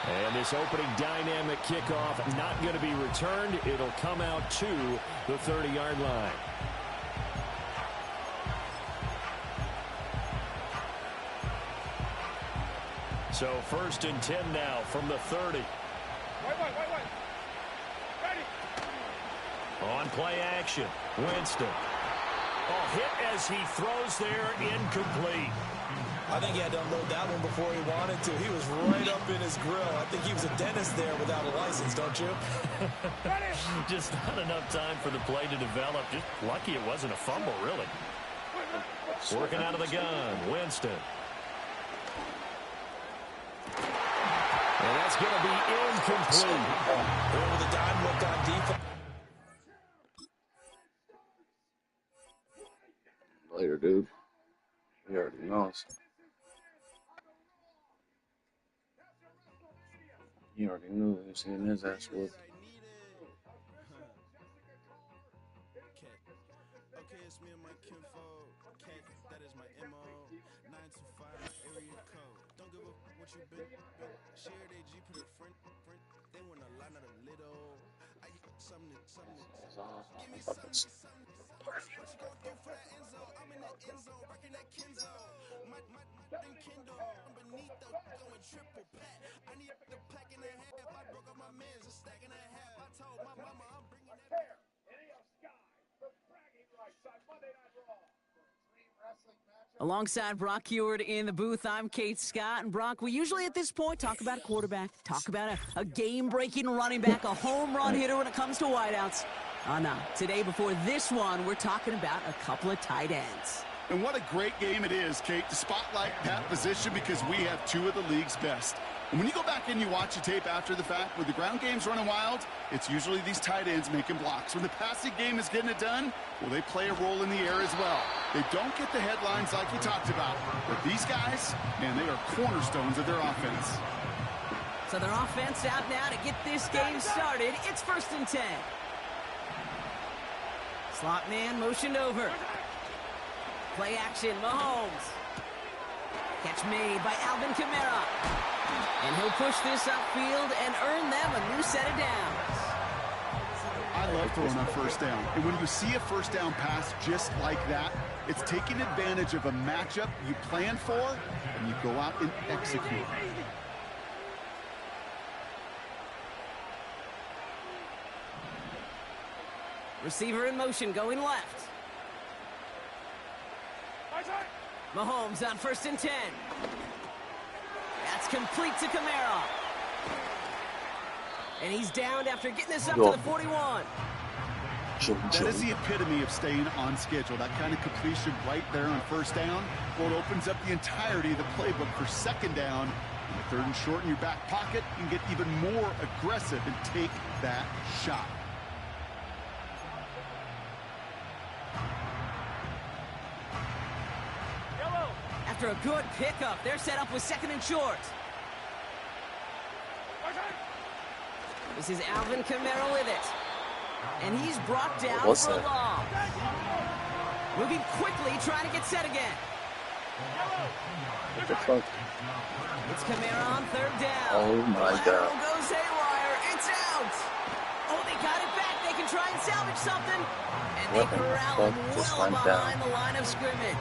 And this opening dynamic kickoff not going to be returned. It'll come out to the 30-yard line. So 1st and 10 now from the 30. Wait. Ready. On play action, Winston. Oh, hit as he throws there, incomplete. I think he had to unload that one before he wanted to. He was right up in his grill. I think he was a dentist there without a license, don't you? Just not enough time for the play to develop. Just lucky it wasn't a fumble, really. Working out of the gun, Winston. And that's going to be incomplete. Over the dime look on defense. Later, dude. He already knows. He already knew he was getting his ass whooped. Okay, it's me and my kinfolk. That is my MO. 925 area code. Don't give a what you been. Share they G put a friend. They want a lot, not a little. I get something. Give me something. What you gonna do for that end zone? I'm in the end zone, rocking that Kenzo. My thing Kindle. I'm beneath the going triple pack. I need the pack and a half. I broke up my mans, a stack and a half. I told my mama I'm bringing that back. Alongside Brock Heward in the booth, I'm Kate Scott. And Brock, we usually at this point talk about a quarterback, talk about a game-breaking running back, a home run hitter when it comes to wideouts. No. Today, before this one, we're talking about a couple of tight ends. And what a great game it is, Kate, to spotlight that position because we have two of the league's best. And when you go back and you watch the tape after the fact, when the ground game's running wild, it's usually these tight ends making blocks. When the passing game is getting it done, well, they play a role in the air as well. They don't get the headlines like you talked about. But these guys, man, they are cornerstones of their offense. So their offense out now to get this game started. It's 1st and 10. Slot man motioned over. Play action, Mahomes. Catch made by Alvin Kamara. And he'll push this upfield and earn them a new set of downs. I love throwing on 1st down. And when you see a 1st down pass just like that, it's taking advantage of a matchup you plan for, and you go out and execute. Receiver in motion, going left. Mahomes on 1st and 10. That's complete to Kamara. And he's downed after getting this up to the 41. That is the epitome of staying on schedule. That kind of completion right there on 1st down. Well, it opens up the entirety of the playbook for 2nd down. And the 3rd and short in your back pocket, you can get even more aggressive and take that shot. After a good pickup, they're set up with 2nd and short. This is Alvin Kamara with it. And he's brought down for a loss. Moving quickly, trying to get set again. What the fuck? It's Kamara on 3rd down. Oh my God. Goes haywire. It's out. Oh, they got it back. They can try and salvage something. And they corral him well behind the line of scrimmage.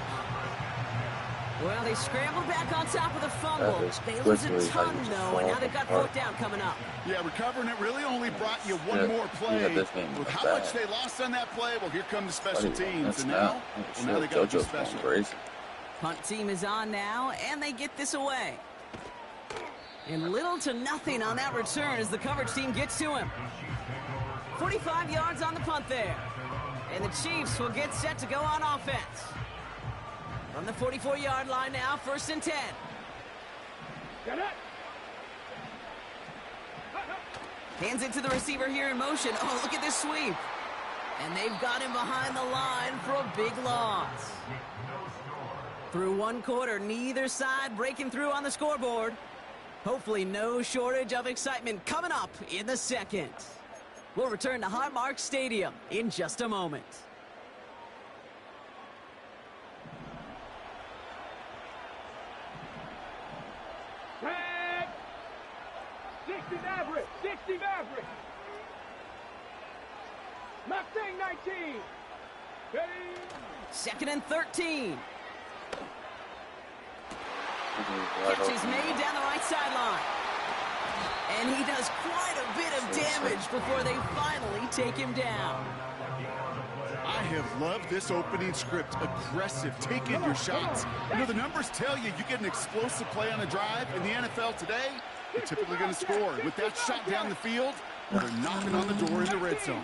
Well, they scrambled back on top of the fumble. They lose a ton, though, and now they've got 4th down coming up. Yeah, recovering it really only brought you one more play. With how much they lost on that play, well, here come the special teams. And now they got to do special. Punt team is on now, and they get this away. And little to nothing on that return as the coverage team gets to him. 45 yards on the punt there. And the Chiefs will get set to go on offense. From the 44-yard line now, 1st and 10. Hands it to the receiver here in motion. Oh, look at this sweep. And they've got him behind the line for a big loss. Through one quarter, neither side breaking through on the scoreboard. Hopefully no shortage of excitement coming up in the second. We'll return to Highmark Stadium in just a moment. Tag! 60 Maverick! 60 Maverick! Mustang 19! Ready? 2nd and 13. Catch is made down the right sideline. And he does quite a bit of damage before they finally take him down. I have loved this opening script. Aggressive, taking your shots. You know, the numbers tell you get an explosive play on a drive. In the NFL today, you're typically going to score. With that shot down the field, they're knocking on the door in the red zone.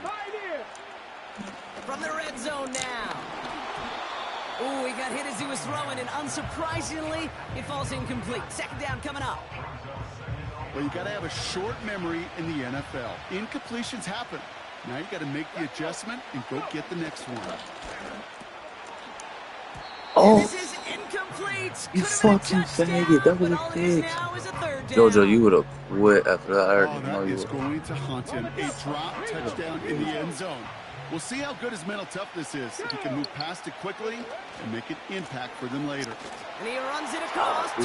From the red zone now. Ooh, he got hit as he was throwing, and unsurprisingly, it falls incomplete. 2nd down coming up. Well, you got to have a short memory in the NFL. Incompletions happen. Now you got to make the adjustment and go get the next one. Oh, this is incomplete. You fucking faggot. That was a pick. Jojo, you would have quit after that. I already know you would. Going to haunt him. A drop touchdown in the end zone. We'll see how good his mental toughness is. If he can move past it quickly and make an impact for them later. And he runs it across. The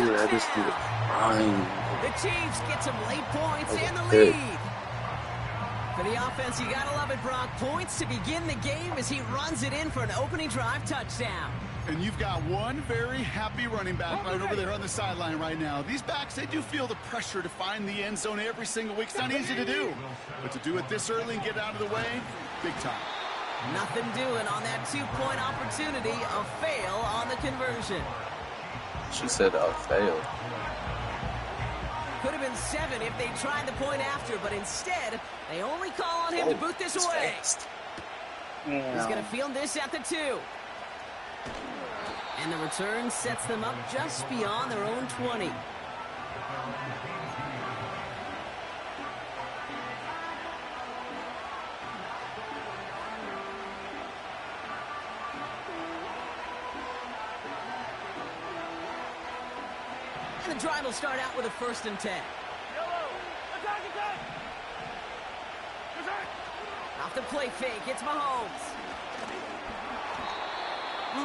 Chiefs get some late points and the lead. For the offense, you gotta love it, Brock. Points to begin the game as he runs it in for an opening drive touchdown. And you've got one very happy running back right over there on the sideline right now. These backs, they do feel the pressure to find the end zone every single week. It's not easy to do. But to do it this early and get out of the way, big time. Nothing doing on that 2-point opportunity. A fail on the conversion. She said a fail. Could have been 7 if they tried the point after, but instead, they only call on him to boot this away. He's going to field this at the 2. And the return sets them up just beyond their own 20. And the drive will start out with a 1st and 10. Off the play fake, it's Mahomes.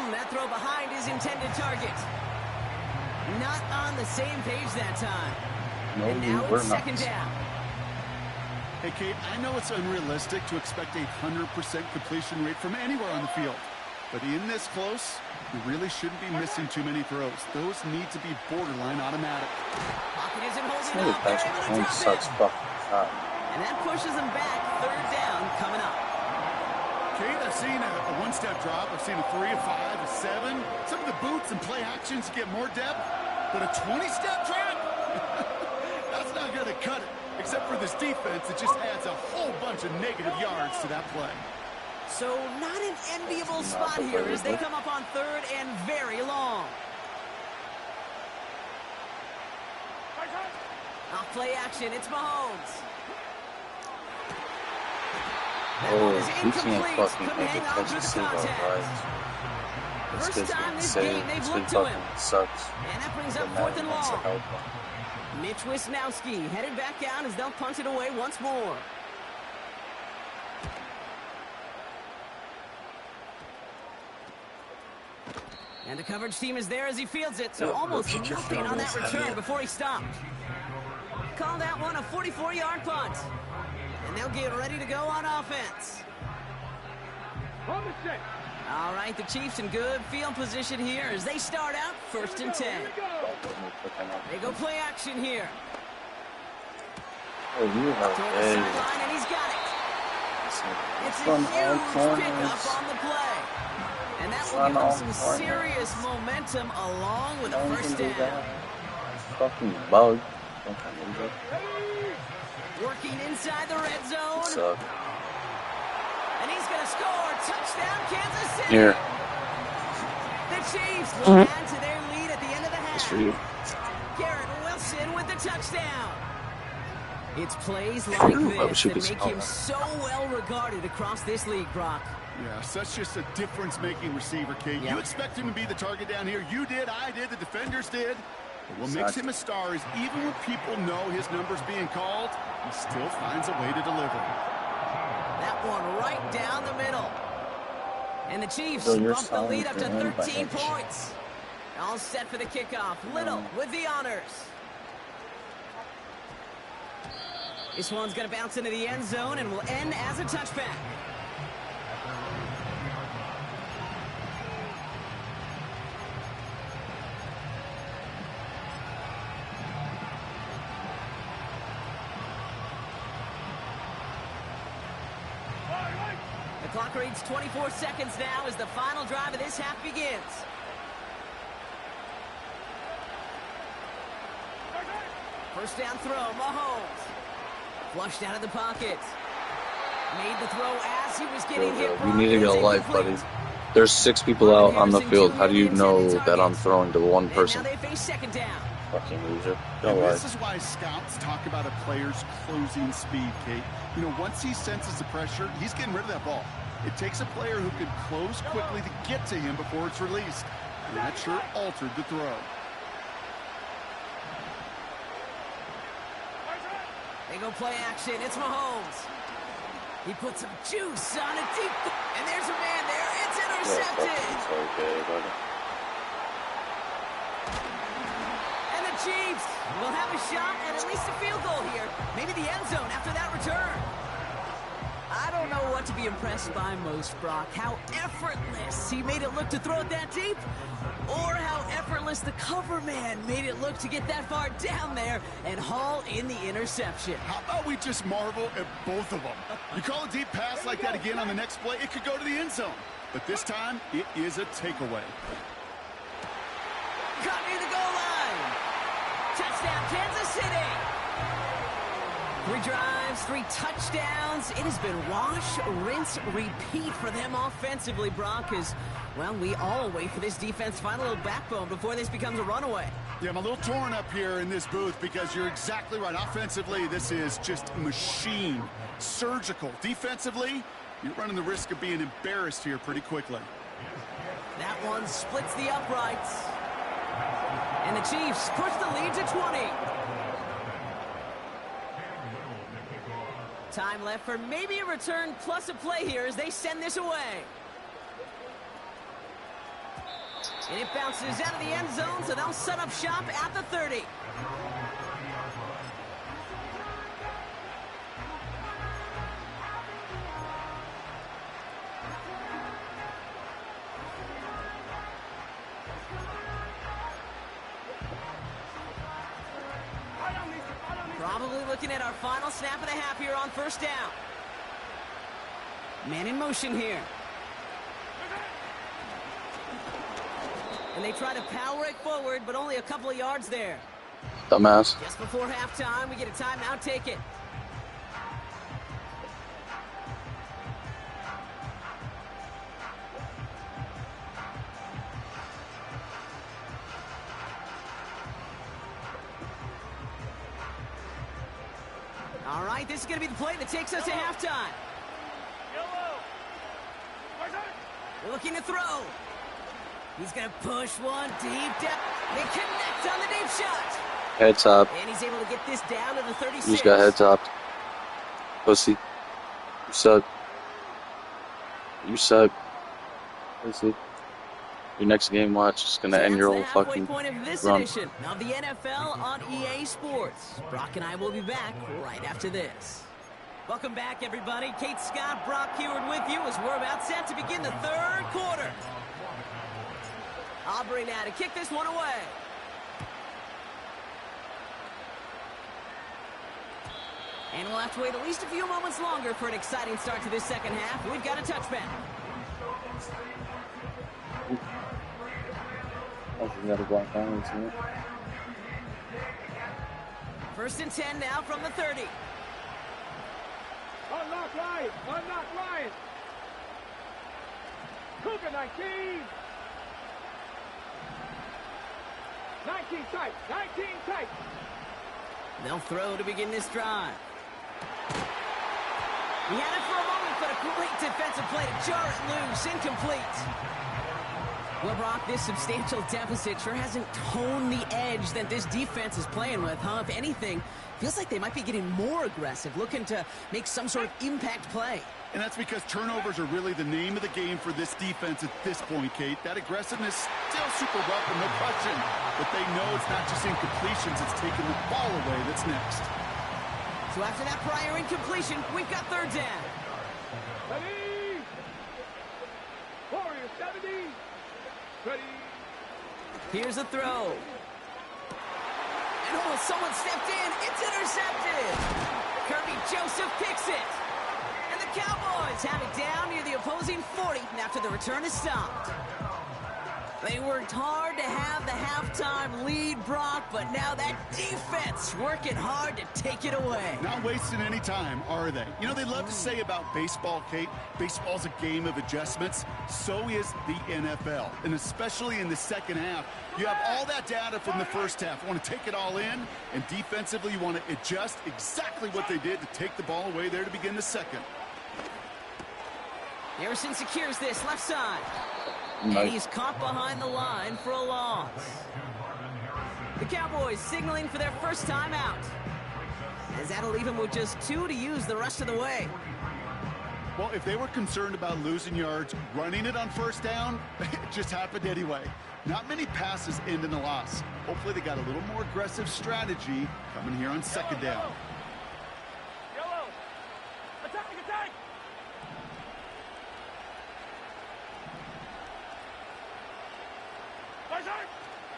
That throw behind his intended target. Not on the same page that time. No, and now it's 2nd down. Hey, Kate, I know it's unrealistic to expect a 100% completion rate from anywhere on the field. But in this close, you really shouldn't be missing too many throws. Those need to be borderline automatic. Pocket isn't holding up. They're able to drop it. And that pushes them back. 3rd down coming up. Kate, I've seen a one-step drop. I've seen a 3, a 5, a 7. Some of the boots and play actions get more depth. But a 20-step drop? That's not going to cut it. Except for this defense, it just adds a whole bunch of negative yards to that play. So not an enviable spot here as they come up on 3rd and very long. Off play action, it's Mahomes. Oh, he can't fucking make it catch a single, right? First time this game they've looked to him. Sucks. And that brings up 4th and long. Mitch Wisnowski headed back down as they'll punt it away once more. And the coverage team is there as he fields it, so almost nothing on that return before he stopped. Call that one a 44-yard punt. And they'll get ready to go on offense. All right, the Chiefs in good field position here as they start out 1st and 10. They go play action here. Oh, you have Toward the sideline, and he's got it. It's a huge pickup on the play. And that will give them some serious momentum along with a 1st down. Fucking bug. Working inside the red zone. What's up? And he's going to score. Touchdown, Kansas City. Here. The Chiefs will add to their lead at the end of the half. That's for you. Garrett Wilson with the touchdown. It's plays like this that make him so well regarded across this league, Brock. Yeah, such just a difference-making receiver, Kate. You expect him to be the target down here. You did, I did, the defenders did. But what makes him a star is even when people know his number's being called, he still finds a way to deliver. That one right down the middle. And the Chiefs bump the lead up to 13 points. All set for the kickoff. Little with the honors. This one's going to bounce into the end zone and will end as a touchback. The clock reads 24 seconds now as the final drive of this half begins. First down throw, Mahomes. Flushed out of the pocket. Made the throw as he was getting hit. You need to get a life, buddy. There's 6 people out on the field. How do you know that I'm throwing to one person? Now they face second down. Fucking loser. This is why scouts talk about a player's closing speed, Kate. You know, once he senses the pressure, he's getting rid of that ball. It takes a player who can close quickly to get to him before it's released. And that sure altered the throw. They go play action. It's Mahomes. He puts some juice on a deep. And there's a man there. It's intercepted. And the Chiefs will have a shot at least a field goal here. Maybe the end zone after that return. I don't know what to be impressed by most, Brock. How effortless he made it look to throw it that deep, or how effortless the cover man made it look to get that far down there and haul in the interception. How about we just marvel at both of them? You call a deep pass like that again on the next play, it could go to the end zone. But this time, it is a takeaway. Caught near the goal line. Touchdown, Kansas City. 3 drives, 3 touchdowns. It has been wash, rinse, repeat for them offensively, Brock, as, well, we all wait for this defense to find a little backbone before this becomes a runaway. Yeah, I'm a little torn up here in this booth because you're exactly right. Offensively, this is just machine, surgical. Defensively, you're running the risk of being embarrassed here pretty quickly. That one splits the uprights. And the Chiefs push the lead to 20. Time left for maybe a return plus a play here as they send this away. And it bounces out of the end zone, so they'll set up shop at the 30. Probably looking at our final snap of the half here on first down. Man in motion here. And they try to power it forward, but only a couple of yards there. Dumbass. Just before halftime, we get a timeout. Take it. All right, this is going to be the play that takes us to halftime. Looking to throw. He's going to push one deep down. They connect on the deep shot. Head top. And he's able to get this down to the 36. You just got head topped. Pussy. You suck. You suck. Pussy. Your next game watch is going to end your whole fucking point of this run. edition of the NFL on EA Sports. Brock and I will be back right after this. Welcome back, everybody. Kate Scott, Brock Heward with you as we're about set to begin the third quarter. Aubrey now to kick this one away. And we'll have to wait at least a few moments longer for an exciting start to this second half. We've got a touchback. Oh, you got to block down, isn't it? First and 10 now from the 30. Unlock line! Unlock line! Cougar 19! 19 tight. 19 tight. They'll throw to begin this drive. He had it for a moment, but a great defensive play to jar it loose. Incomplete. Well, Brock, this substantial deficit sure hasn't toned the edge that this defense is playing with, huh? If anything, feels like they might be getting more aggressive, looking to make some sort of impact play. And that's because turnovers are really the name of the game for this defense at this point, Kate. That aggressiveness still super welcome, no question. But they know it's not just incompletions, it's taking the ball away that's next. So after that prior incompletion, we've got third down. Ready? Warrior 70. Ready. Here's a throw. And oh, someone stepped in. It's intercepted. Kirby Joseph picks it. And the Cowboys have it down near the opposing 40 after the return is stopped. They worked hard to have the halftime lead, Brock, but now that defense working hard to take it away. Not wasting any time, are they? You know, they love to say about baseball, Kate, baseball's a game of adjustments. So is the NFL, and especially in the second half. You have all that data from the first half. You want to take it all in, and defensively you want to adjust exactly what they did to take the ball away there to begin the second. Harrison secures this left side. Nice. And he's caught behind the line for a loss. The Cowboys signaling for their first time out, as that'll leave him with just 2 to use the rest of the way. Well, if they were concerned about losing yards, running it on first down, it just happened anyway. Not many passes end in a loss. Hopefully they got a little more aggressive strategy coming here on second down. Yellow. Attack, attack.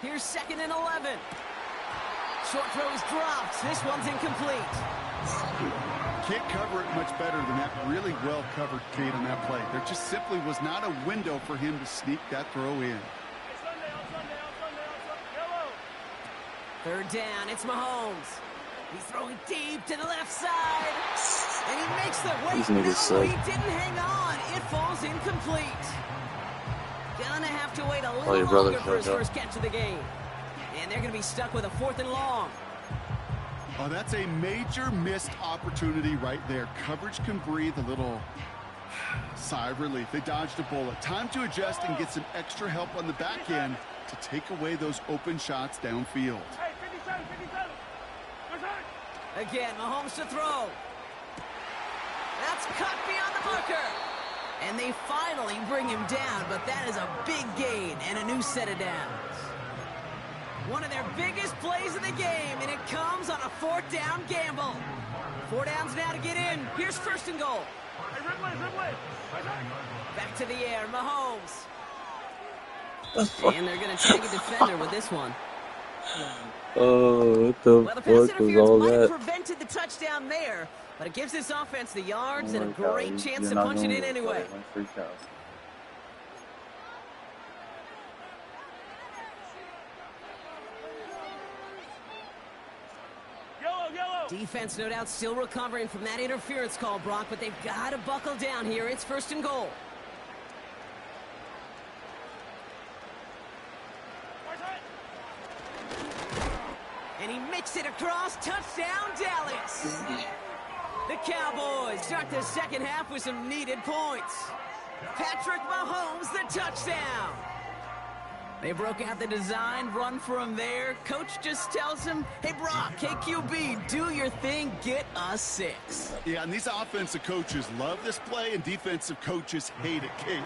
Here's 2nd and 11. Short throw is dropped. This one's incomplete. Can't cover it much better than that. Really well covered, Kate, on that play. There just simply was not a window for him to sneak that throw in. Third down, it's Mahomes. He's throwing deep to the left side. And he makes the wait. No, he didn't hang on. It falls incomplete. Gonna have to wait a little longer for his first catch of the game. And they're gonna be stuck with a 4th and long. Oh, that's a major missed opportunity right there. Coverage can breathe a little sigh of relief. They dodged a bullet. Time to adjust and get some extra help on the back end to take away those open shots downfield. Hey, 57, 57. Again, Mahomes to throw. That's cut beyond the marker. And they finally bring him down, but that is a big gain and a new set of downs. One of their biggest plays of the game, and it comes on a 4th down gamble. 4 downs now to get in. Here's 1st and goal. Hey, Ridley. Back to the air, Mahomes. And they're going to take a defender with this one. Oh, what the Well, the pass fuck was interference all might have that? prevented the touchdown there, but it gives this offense the yards Oh and a my God, great chance you're to not punch it gonna in get anyway. that. I'm freaked out. Yellow. Defense, no doubt, still recovering from that interference call, Brock, but they've got to buckle down here. It's 1st and goal. And he makes it across. Touchdown, Dallas. The Cowboys start the second half with some needed points. Patrick Mahomes, the touchdown. They broke out the design, run for him there. Coach just tells him, hey, Brock, KQB, do your thing, get us 6. Yeah, and these offensive coaches love this play, and defensive coaches hate it, Kate,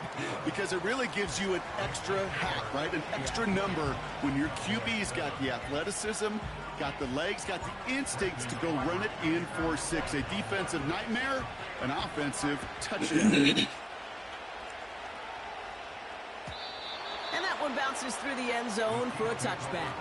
because it really gives you an extra hat, right? An extra number when your QB's got the athleticism, got the legs, got the instincts to go run it in for 6. A defensive nightmare, an offensive touchdown. And that one bounces through the end zone for a touchback.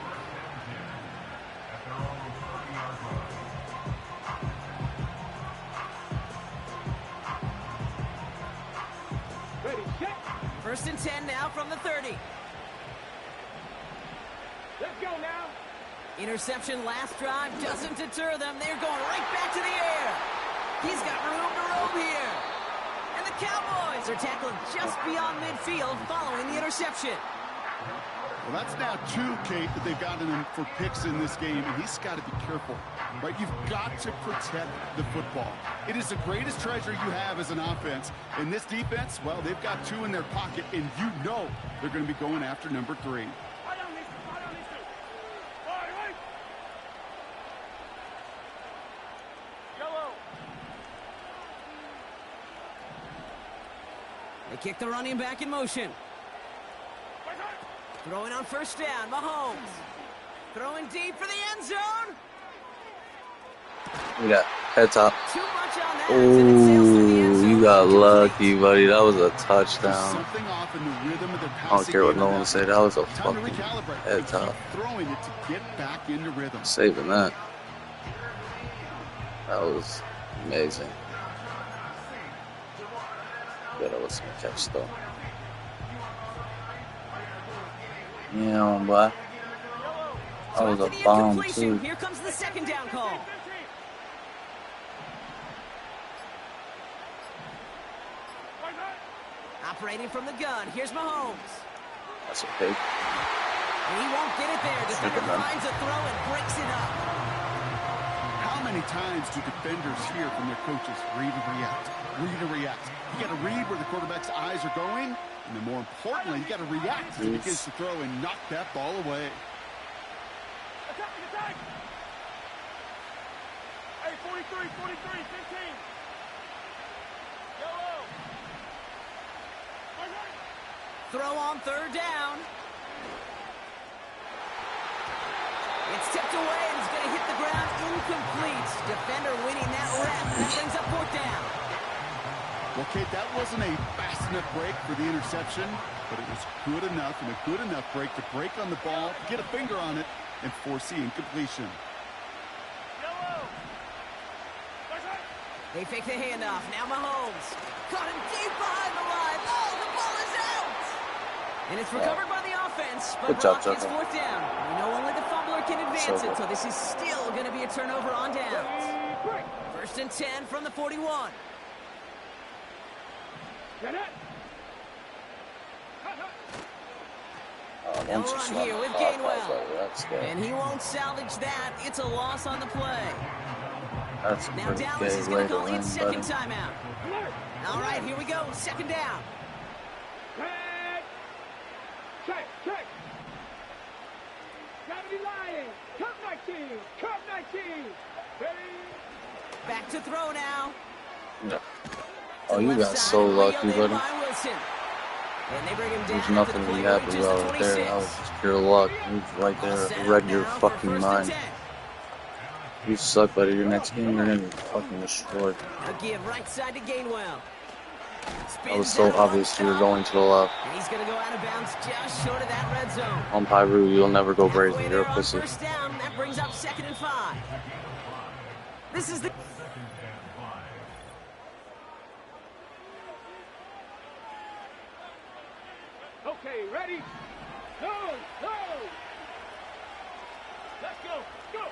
Ready, check. 1st and 10 now from the 30. Let's go now. Interception last drive doesn't deter them. They're going right back to the air. He's got room to roam here. And the Cowboys are tackled just beyond midfield following the interception. Well, that's now 2, Kate, that they've gotten him for picks in this game, and he's got to be careful, right? You've got to protect the football. It is the greatest treasure you have as an offense. And this defense, well, they've got 2 in their pocket, and you know they're going to be going after number 3. They kick the running back in motion. Throwing on first down, Mahomes. Throwing deep for the end zone. We got head top. Too much on that. And it sails through the end zone. You got lucky, buddy. That was a touchdown. Something off in the rhythm of their I don't care what no one say. That was a fucking head top. Throwing it to get back into rhythm. Saving that. That was amazing. Yeah, that was some catch though. Yeah, boy. That was a bomb too. Here comes the second down call. Operating from the gun. Here's Mahomes. That's okay. And he won't get it there. Defender finds a throw and breaks it up. How many times do defenders hear from their coaches, read and react, read and react? You got to read where the quarterback's eyes are going, and then more importantly, you got to react as he begins to throw and knock that ball away. Attack! Hey, 43, 15. Yellow. Throw on third down. It's tipped away and it's going to hit the ground incomplete. Defender winning that rep. That brings up fourth down. Well, Kate, that wasn't a fast enough break for the interception, but it was good enough and a good enough break to break on the ball, get a finger on it, and force the incompletion. They fake the handoff. Now Mahomes. Caught him deep behind the line. Oh, the ball is out! And it's recovered by the offense, but Brock gets fourth down. We know only the fumbler can advance it, so this is still going to be a turnover on downs. First and 10 from the 41. They'll run here with Gainwell. And he won't salvage that. It's a loss on the play. That's now Dallas is going to call its second timeout. All right, here we go. Second down. Check. Gravity line. Curve 19. Back to throw now. No. Oh, you got so lucky, buddy. And they bring him down. There's nothing to be happy about right there. That was just pure luck. He was right there. Read your fucking mind. You suck, buddy. Your next game, you're gonna be fucking destroyed. Give right side to Gainwell. That was so obvious you were going to the left. And he's gonna go out of bounds just short of that red zone. On Pyru, you'll never go crazy. You're a pussy. First down, that brings up 2nd and 5. This is the... Okay, ready? Go! Let's go!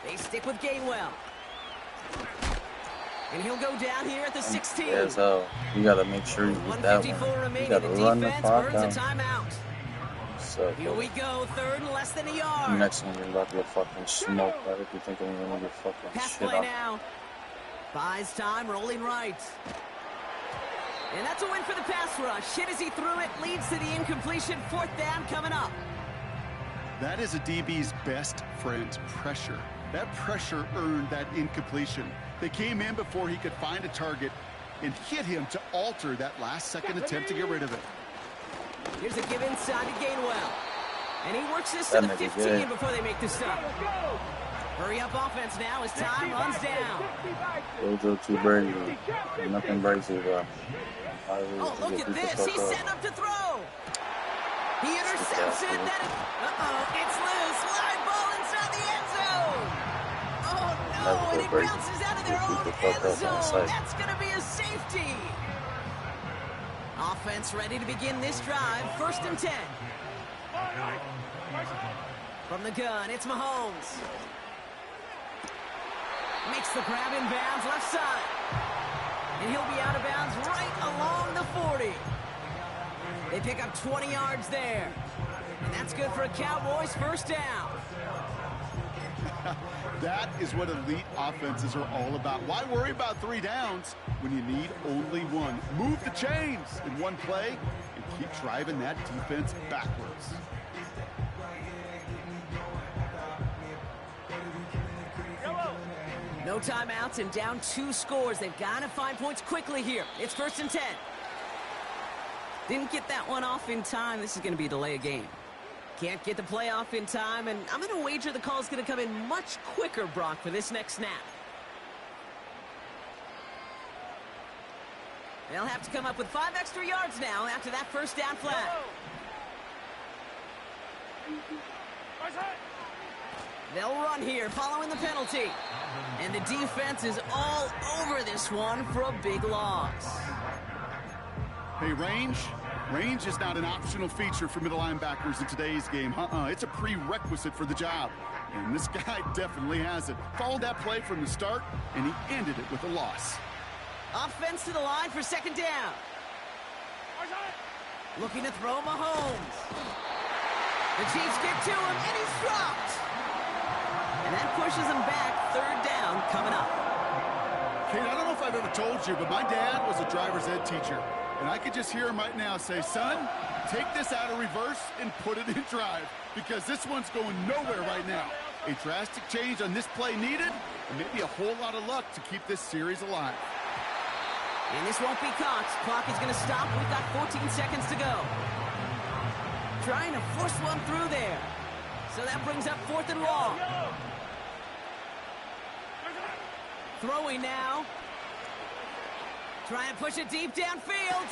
They stick with Gainwell. And he'll go down here at the 16. Yeah, so you gotta make sure you get that one. You gotta run the clock down. So here we go, third and less than a yard. Next one, you're about to get fucking smoked. I think you think I'm gonna get fucking pass shit play up. Now. Buys time, rolling right. And that's a win for the pass rush. Hit as he threw it, leads to the incompletion. Fourth down coming up. That is a DB's best friend, pressure. That pressure earned that incompletion. They came in before he could find a target and hit him to alter that last-second attempt to get rid of it. Here's a give inside to Gainwell. And he works this to the 15 before they make the stop. Hurry up offense now as time runs down. Gojo to Brady. Nothing breaks you, bro. Oh, look at this. He's set up to throw. He intercepts it. It's loose. Live ball inside the end zone. Oh, no. And it bounces out of their own end zone. That's going to be a safety. Offense ready to begin this drive. First and 10. From the gun, it's Mahomes. Makes the grab in bounds left side. And he'll be out of bounds right along the 40. They pick up 20 yards there. And that's good for a Cowboys first down. That is what elite offenses are all about. Why worry about 3 downs when you need only one? Move the chains in one play and keep driving that defense backwards. No timeouts and down 2 scores. They've got to find points quickly here. It's 1st and 10. Didn't get that one off in time. This is going to be a delay of game. Can't get the play off in time, and I'm going to wager the call is going to come in much quicker, Brock, for this next snap. They'll have to come up with 5 extra yards now after that first down flat. They'll run here following the penalty. And the defense is all over this one for a big loss. Hey, range is not an optional feature for middle linebackers in today's game. It's a prerequisite for the job. And this guy definitely has it. Followed that play from the start, and he ended it with a loss. Offense to the line for 2nd down. Looking to throw Mahomes. The Chiefs get to him, and he's dropped. And that pushes him back. 3rd down coming up. Kate, I don't know if I've ever told you, but my dad was a driver's ed teacher. And I could just hear him right now say, son, take this out of reverse and put it in drive. Because this one's going nowhere right now. A drastic change on this play needed, and maybe a whole lot of luck to keep this series alive. And this won't be caught. Clock is going to stop. We've got 14 seconds to go. Trying to force one through there. So that brings up 4th and long. Throwing now. Trying to push it deep downfield.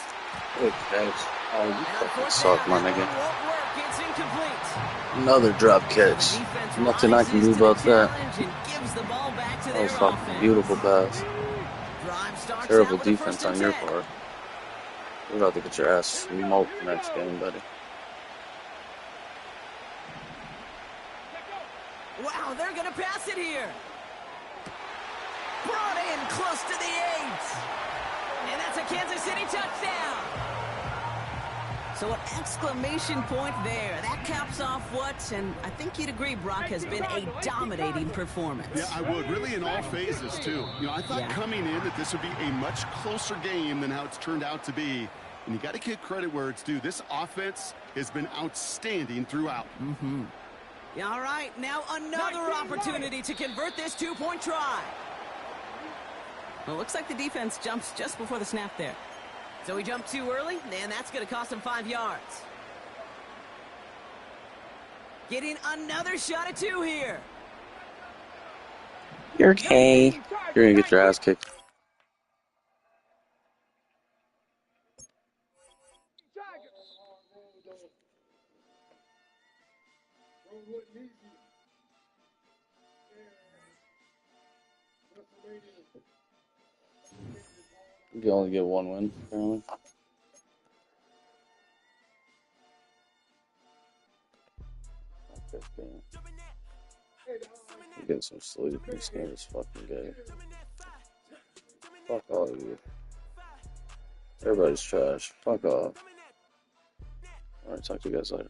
Good catch. Oh, you fucking suck, my nigga. Won't work. It's incomplete. Another drop catch. Nothing I can do about that. Gives the ball back to That was their fucking offense. beautiful pass. Drive starts Terrible out with a defense 1st and on your 10. part. You're about to get your ass smoked next game, buddy. Wow, they're going to pass it here. Brought in close to the 8. And that's a Kansas City touchdown. So an exclamation point there. That caps off what, and I think you'd agree, Brock, has been a dominating performance. Yeah, I would. Really in all phases, too. You know, I thought coming in that this would be a much closer game than how it's turned out to be. And you got to give credit where it's due. This offense has been outstanding throughout. Mm-hmm. Yeah, all right, now another opportunity to convert this 2-point try. Well, it looks like the defense jumps just before the snap there. So he jumped too early, and that's going to cost him 5 yards. Getting another shot at 2 here. You're okay. You're going to get your ass kicked. You only get 1 win, apparently. I'm getting some sleep. This game is fucking gay. Fuck all of you. Everybody's trash. Fuck off. Alright, talk to you guys later.